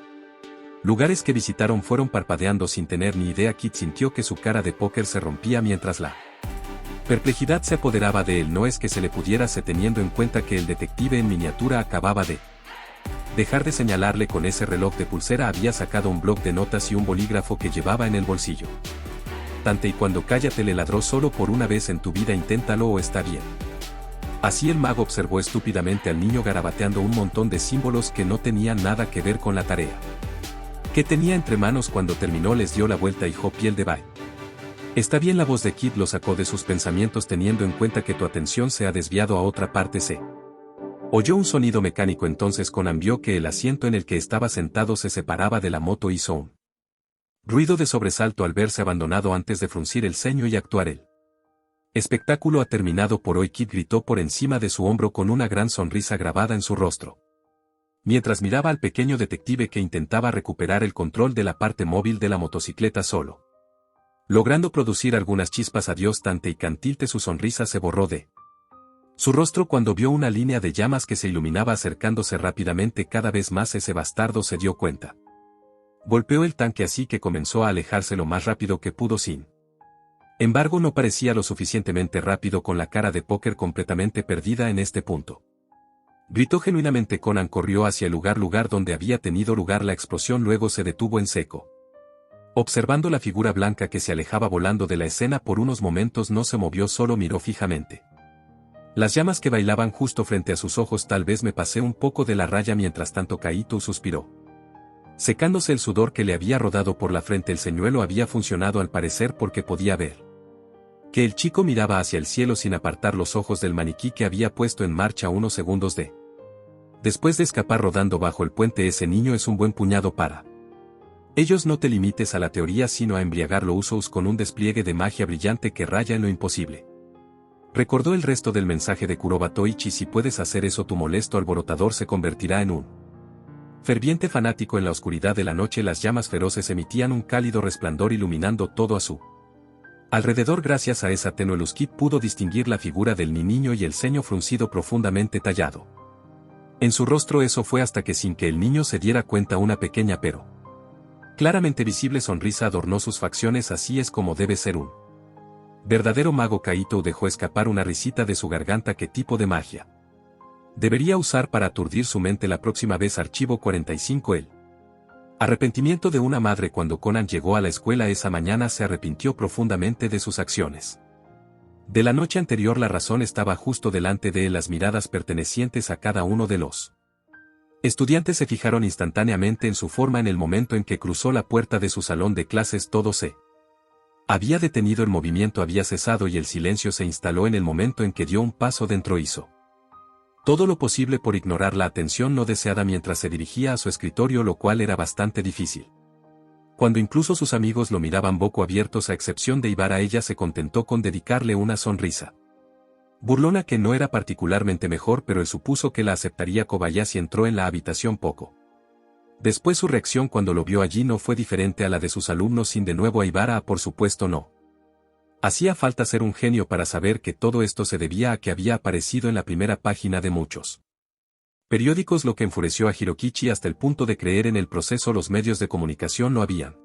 lugares que visitaron fueron parpadeando sin tener ni idea. Kid sintió que su cara de póker se rompía mientras la perplejidad se apoderaba de él. No es que se le pudiera teniendo en cuenta que el detective en miniatura acababa de dejar de señalarle con ese reloj de pulsera. Había sacado un bloc de notas y un bolígrafo que llevaba en el bolsillo. Tante y cuando cállate, le ladró. Solo por una vez en tu vida inténtalo o está bien. Así el mago observó estúpidamente al niño garabateando un montón de símbolos que no tenían nada que ver con la tarea que tenía entre manos. Cuando terminó les dio la vuelta y dijo: piel de bay. Está bien. La voz de Kid lo sacó de sus pensamientos. Teniendo en cuenta que tu atención se ha desviado a otra parte. Se oyó un sonido mecánico. Entonces Conan vio que el asiento en el que estaba sentado se separaba de la moto. Hizo un ruido de sobresalto al verse abandonado antes de fruncir el ceño y actuar. El espectáculo ha terminado por hoy. Kid gritó por encima de su hombro con una gran sonrisa grabada en su rostro, mientras miraba al pequeño detective que intentaba recuperar el control de la parte móvil de la motocicleta solo, logrando producir algunas chispas. Adiós, Tante y Cantilte. Su sonrisa se borró de su rostro cuando vio una línea de llamas que se iluminaba acercándose rápidamente cada vez más. Ese bastardo se dio cuenta. Golpeó el tanque, así que comenzó a alejarse lo más rápido que pudo. Sin embargo, no parecía lo suficientemente rápido, con la cara de póker completamente perdida en este punto. Gritó genuinamente. Conan corrió hacia el lugar donde había tenido lugar la explosión. Luego se detuvo en seco, observando la figura blanca que se alejaba volando de la escena. Por unos momentos no se movió, solo miró fijamente las llamas que bailaban justo frente a sus ojos. Tal vez me pasé un poco de la raya. Mientras tanto Kaito suspiró, secándose el sudor que le había rodado por la frente. El señuelo había funcionado al parecer, porque podía ver que el chico miraba hacia el cielo sin apartar los ojos del maniquí que había puesto en marcha unos segundos después de escapar rodando bajo el puente. Ese niño es un buen puñado para ellos. No te limites a la teoría, sino a embriagarlo. Usos con un despliegue de magia brillante que raya en lo imposible. Recordó el resto del mensaje de Kuroba Toichi: si puedes hacer eso, tu molesto alborotador se convertirá en un ferviente fanático. En la oscuridad de la noche las llamas feroces emitían un cálido resplandor, iluminando todo a su Alrededor, gracias a esa tenue luz, Kit pudo distinguir la figura del niño y el ceño fruncido profundamente tallado. En su rostro eso fue hasta que, sin que el niño se diera cuenta, una pequeña pero claramente visible sonrisa adornó sus facciones. Así es como debe ser un verdadero mago. Kaito dejó escapar una risita de su garganta. ¿Qué tipo de magia debería usar para aturdir su mente la próxima vez? Archivo 45. El arrepentimiento de una madre. Cuando Conan llegó a la escuela esa mañana se arrepintió profundamente de sus acciones. De la noche anterior la razón estaba justo delante de él. Las miradas pertenecientes a cada uno de los estudiantes se fijaron instantáneamente en su forma en el momento en que cruzó la puerta de su salón de clases. Todo se había detenido, el movimiento había cesado y el silencio se instaló en el momento en que dio un paso dentro. Hizo todo lo posible por ignorar la atención no deseada mientras se dirigía a su escritorio, lo cual era bastante difícil. Cuando incluso sus amigos lo miraban boco abiertos a excepción de Ibara, ella se contentó con dedicarle una sonrisa burlona que no era particularmente mejor, pero él supuso que la aceptaría. Kobayashi entró en la habitación poco después. Su reacción cuando lo vio allí no fue diferente a la de sus alumnos. Sin de nuevo a Ibara, por supuesto no. Hacía falta ser un genio para saber que todo esto se debía a que había aparecido en la primera página de muchos periódicos, lo que enfureció a Hirokichi hasta el punto de creer en el proceso. Los medios de comunicación lo habían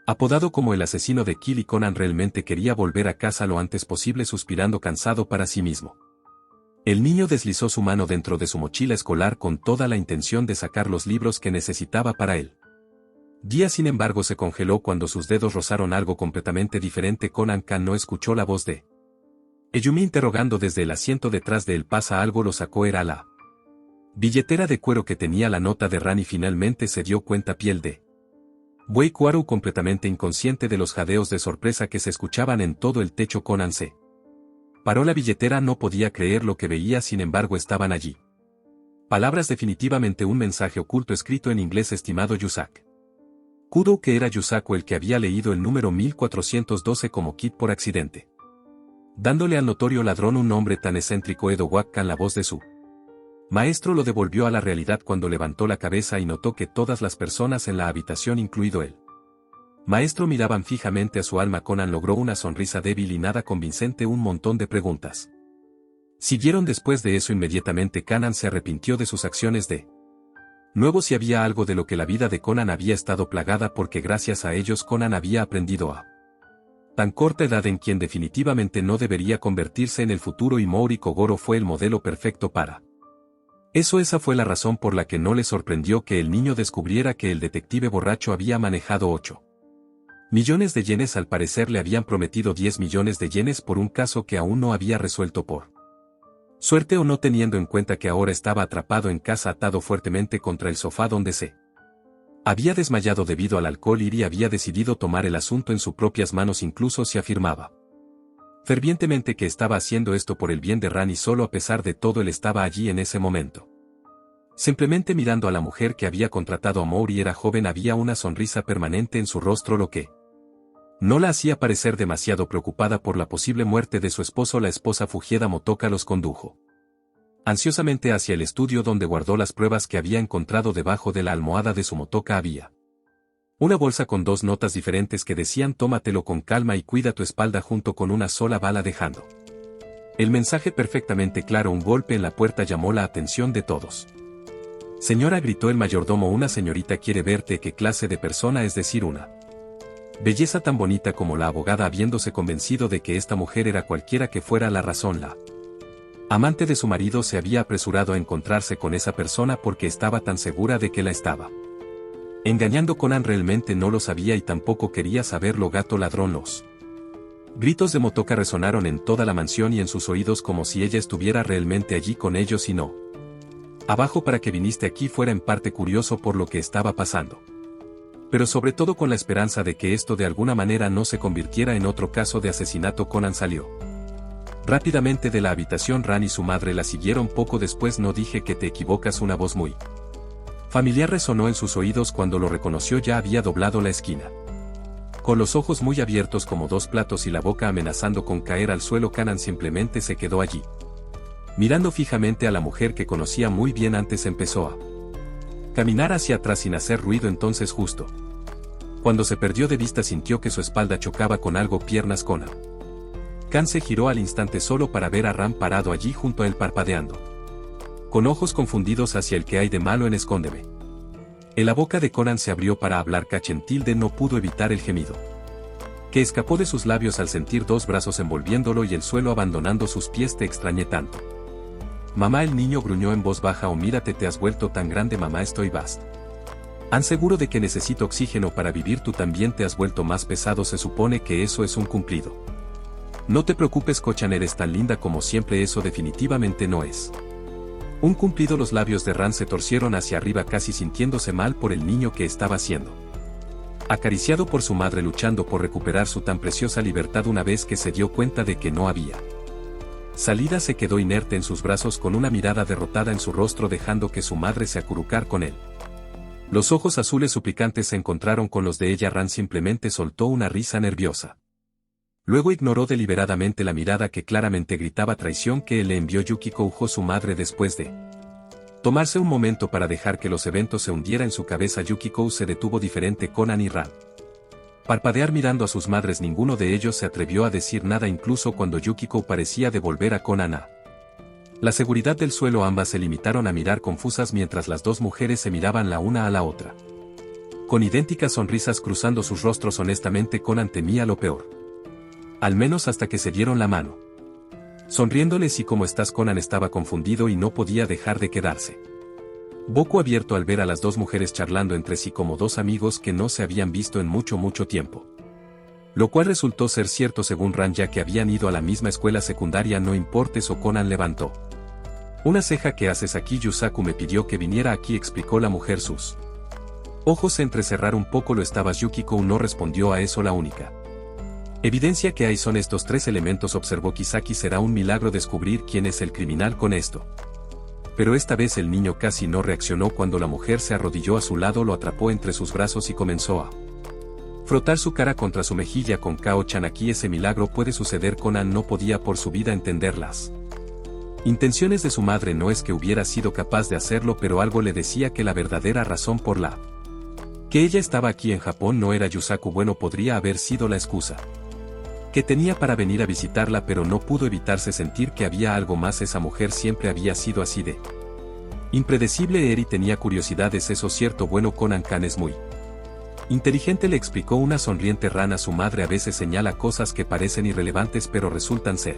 apodado como el asesino de Kill, y Conan realmente quería volver a casa lo antes posible, suspirando cansado para sí mismo. El niño deslizó su mano dentro de su mochila escolar con toda la intención de sacar los libros que necesitaba para él. Guía, sin embargo, se congeló cuando sus dedos rozaron algo completamente diferente. Conan-kan no escuchó la voz de Eyumi interrogando desde el asiento detrás de él. ¿Pasa algo? Lo sacó. Era la billetera de cuero que tenía la nota de Ran y finalmente se dio cuenta. Piel de buey. Kuaru, completamente inconsciente de los jadeos de sorpresa que se escuchaban en todo el techo. Conan se paró la billetera, no podía creer lo que veía. Sin embargo, estaban allí palabras, definitivamente un mensaje oculto escrito en inglés. Estimado Yusaku Kudo, que era Yusaku el que había leído el número 1412 como Kit por accidente, dándole al notorio ladrón un nombre tan excéntrico. Edo Wakkan, la voz de su maestro, lo devolvió a la realidad cuando levantó la cabeza y notó que todas las personas en la habitación, incluido él maestro, miraban fijamente a su alma. Conan logró una sonrisa débil y nada convincente. Un montón de preguntas siguieron después de eso. Inmediatamente Conan se arrepintió de sus acciones de nuevo. Si había algo de lo que la vida de Conan había estado plagada, porque gracias a ellos Conan había aprendido a tan corta edad en quien definitivamente no debería convertirse en el futuro, y Mori Kogoro fue el modelo perfecto para eso. Esa fue la razón por la que no le sorprendió que el niño descubriera que el detective borracho había manejado 8 millones de yenes. Al parecer le habían prometido 10 millones de yenes por un caso que aún no había resuelto, por suerte o no, teniendo en cuenta que ahora estaba atrapado en casa, atado fuertemente contra el sofá donde se había desmayado debido al alcohol. Iri había decidido tomar el asunto en sus propias manos, incluso si afirmaba fervientemente que estaba haciendo esto por el bien de Ran, y solo a pesar de todo él estaba allí en ese momento, simplemente mirando a la mujer que había contratado a Mori. Era joven, había una sonrisa permanente en su rostro, lo que no la hacía parecer demasiado preocupada por la posible muerte de su esposo. La esposa Fujieda Motoka los condujo ansiosamente hacia el estudio donde guardó las pruebas que había encontrado. Debajo de la almohada de su Motoka había una bolsa con 2 notas diferentes que decían: tómatelo con calma y cuida tu espalda, junto con una sola bala, dejando el mensaje perfectamente claro. Un golpe en la puerta llamó la atención de todos. Señora, gritó el mayordomo, una señorita quiere verte. ¿Qué clase de persona? Es decir, una belleza tan bonita como la abogada, habiéndose convencido de que esta mujer era cualquiera que fuera la razón. La amante de su marido se había apresurado a encontrarse con esa persona porque estaba tan segura de que la estaba engañando. Conan realmente no lo sabía y tampoco quería saberlo. Gato ladrón. Los gritos de Motoka resonaron en toda la mansión y en sus oídos, como si ella estuviera realmente allí con ellos y no abajo. Para que viniste aquí, fuera en parte curioso por lo que estaba pasando, pero sobre todo con la esperanza de que esto de alguna manera no se convirtiera en otro caso de asesinato. Conan salió rápidamente de la habitación. Ran y su madre la siguieron poco después. No dije que te equivocas. Una voz muy familiar resonó en sus oídos cuando lo reconoció. Ya había doblado la esquina. Con los ojos muy abiertos como 2 platos y la boca amenazando con caer al suelo, Conan simplemente se quedó allí, mirando fijamente a la mujer que conocía muy bien. Antes empezó a caminar hacia atrás sin hacer ruido. Entonces, justo Cuando se perdió de vista sintió que su espalda chocaba con algo. Piernas Conan. Kan se giró al instante solo para ver a Ran parado allí junto a él parpadeando. Con ojos confundidos hacia el que hay de malo en escóndeme. La boca de Conan se abrió para hablar. Cachentilde no pudo evitar el gemido que escapó de sus labios al sentir dos brazos envolviéndolo y el suelo abandonando sus pies. Te extrañé tanto. Mamá, el niño gruñó en voz baja. Oh, mírate, te has vuelto tan grande. Mamá, estoy bast. Han seguro de que necesito oxígeno para vivir. Tú también te has vuelto más pesado. Se supone que eso es un cumplido. No te preocupes, Kochan, eres tan linda como siempre. Eso definitivamente no es un cumplido. Los labios de Ran se torcieron hacia arriba, casi sintiéndose mal por el niño que estaba siendo acariciado por su madre, luchando por recuperar su tan preciosa libertad. Una vez que se dio cuenta de que no había salida, se quedó inerte en sus brazos con una mirada derrotada en su rostro, dejando que su madre se acurrucara con él. Los ojos azules suplicantes se encontraron con los de ella. Ran simplemente soltó una risa nerviosa. Luego ignoró deliberadamente la mirada que claramente gritaba traición que le envió Yukiko. Su madre, después de tomarse un momento para dejar que los eventos se hundiera en su cabeza, Yukiko se detuvo. Diferente Conan y Ran parpadear mirando a sus madres. Ninguno de ellos se atrevió a decir nada, incluso cuando Yukiko parecía devolver a Conan a la seguridad del suelo. Ambas se limitaron a mirar confusas mientras las dos mujeres se miraban la una a la otra, con idénticas sonrisas cruzando sus rostros. Honestamente, Conan temía lo peor. Al menos hasta que se dieron la mano. Sonriéndoles. ¿Y cómo estás? Conan estaba confundido y no podía dejar de quedarse boco abierto al ver a las dos mujeres charlando entre sí como dos amigos que no se habían visto en mucho tiempo. Lo cual resultó ser cierto según Ran, ya que habían ido a la misma escuela secundaria. No importa eso. Conan levantó una ceja. ¿Qué haces aquí? Yusaku me pidió que viniera aquí, explicó la mujer. Sus ojos se entrecerraron un poco. ¿Lo estabas? Yukiko no respondió a eso. La única evidencia que hay son estos tres elementos, observó Kisaki. Será un milagro descubrir quién es el criminal con esto. Pero esta vez el niño casi no reaccionó cuando la mujer se arrodilló a su lado, lo atrapó entre sus brazos y comenzó a frotar su cara contra su mejilla con Kao-chan. Aquí ese milagro puede suceder. Conan no podía por su vida entender las intenciones de su madre. No es que hubiera sido capaz de hacerlo, pero algo le decía que la verdadera razón por la que ella estaba aquí en Japón no era Yusaku. Bueno, podría haber sido la excusa que tenía para venir a visitarla, pero no pudo evitarse sentir que había algo más. Esa mujer siempre había sido así de impredecible. Eri tenía curiosidades, eso cierto. Bueno, Conan-kan es muy inteligente, le explicó una sonriente Ran a su madre. A veces señala cosas que parecen irrelevantes pero resultan ser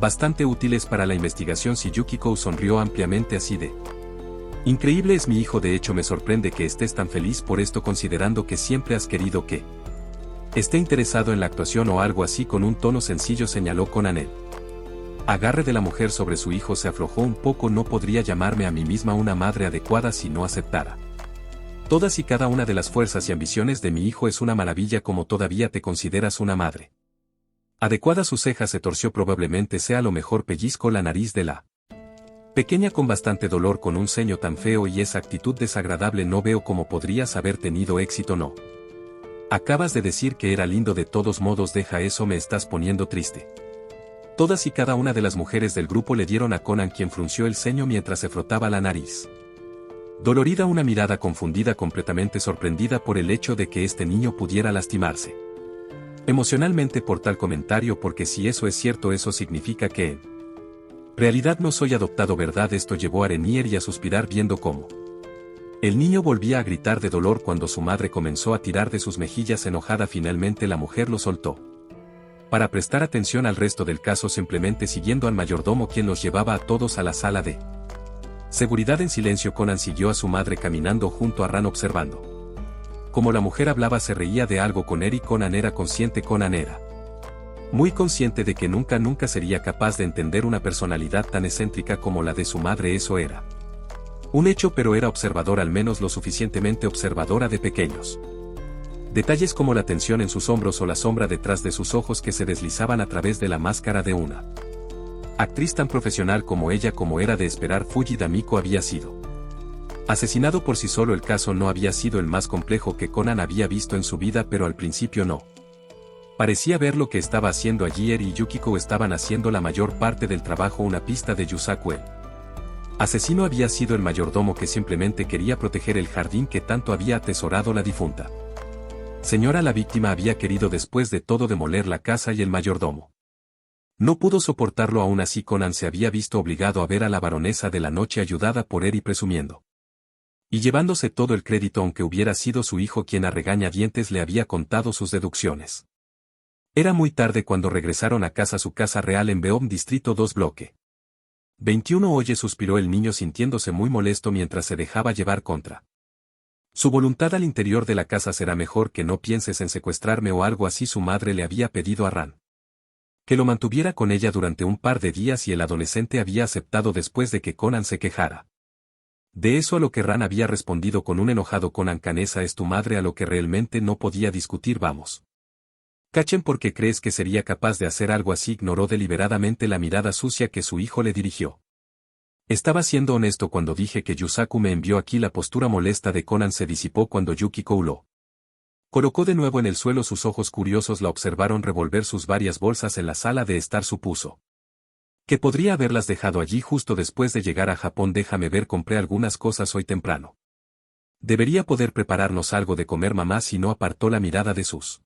bastante útiles para la investigación. Si Yukiko sonrió ampliamente. Así de increíble es mi hijo. De hecho, me sorprende que estés tan feliz por esto, considerando que siempre has querido que esté interesado en la actuación o algo así. Con un tono sencillo señaló Conan. El agarre de la mujer sobre su hijo se aflojó un poco. No podría llamarme a mí misma una madre adecuada si no aceptara todas y cada una de las fuerzas y ambiciones de mi hijo. Es una maravilla como todavía te consideras una madre adecuada. Su ceja se torció. Probablemente sea lo mejor. Pellizcó la nariz de la pequeña con bastante dolor. Con un ceño tan feo y esa actitud desagradable, no veo cómo podrías haber tenido éxito. No. Acabas de decir que era lindo. De todos modos, deja eso, me estás poniendo triste. Todas y cada una de las mujeres del grupo le dieron a Conan, quien frunció el ceño mientras se frotaba la nariz dolorida, una mirada confundida, completamente sorprendida por el hecho de que este niño pudiera lastimarse emocionalmente por tal comentario, porque si eso es cierto, eso significa que en realidad no soy adoptado, ¿verdad? Esto llevó a Renier y a suspirar viendo cómo el niño volvía a gritar de dolor cuando su madre comenzó a tirar de sus mejillas enojada. Finalmente la mujer lo soltó para prestar atención al resto del caso, simplemente siguiendo al mayordomo, quien los llevaba a todos a la sala de seguridad. En silencio, Conan siguió a su madre caminando junto a Ran, observando como la mujer hablaba. Se reía de algo con Eri. Conan era consciente. Conan era muy consciente de que nunca sería capaz de entender una personalidad tan excéntrica como la de su madre. Eso era un hecho, pero era observador, al menos lo suficientemente observadora de pequeños detalles como la tensión en sus hombros o la sombra detrás de sus ojos que se deslizaban a través de la máscara de una actriz tan profesional como ella. Como era de esperar, Fuji Damiko había sido asesinado por sí solo. El caso no había sido el más complejo que Conan había visto en su vida, pero al principio no parecía ver lo que estaba haciendo allí. Eri y Yukiko estaban haciendo la mayor parte del trabajo. Una pista de Yusaku. El asesino había sido el mayordomo que simplemente quería proteger el jardín que tanto había atesorado la difunta Señora, la víctima había querido después de todo demoler la casa y el mayordomo. No pudo soportarlo, aún así Conan se había visto obligado a ver a la baronesa de la noche ayudada por él y presumiendo. Y llevándose todo el crédito, aunque hubiera sido su hijo quien a regañadientes le había contado sus deducciones. Era muy tarde cuando regresaron a casa, su casa real en Beom, Distrito 2, Bloque 21. Oye, suspiró el niño sintiéndose muy molesto mientras se dejaba llevar contra su voluntad al interior de la casa. Será mejor que no pienses en secuestrarme o algo así, su madre le había pedido a Ran que lo mantuviera con ella durante un par de días y el adolescente había aceptado después de que Conan se quejara. De eso, a lo que Ran había respondido con un enojado Conan: Canesa es tu madre, a lo que realmente no podía discutir. Vamos. Cachen, ¿por qué crees que sería capaz de hacer algo así? Ignoró deliberadamente la mirada sucia que su hijo le dirigió. Estaba siendo honesto cuando dije que Yusaku me envió aquí. La postura molesta de Conan se disipó cuando Yukiko lo colocó de nuevo en el suelo. Sus ojos curiosos la observaron revolver sus varias bolsas en la sala de estar. Supuso que podría haberlas dejado allí justo después de llegar a Japón. Déjame ver, compré algunas cosas hoy temprano. Debería poder prepararnos algo de comer, mamá. Si no, apartó la mirada de sus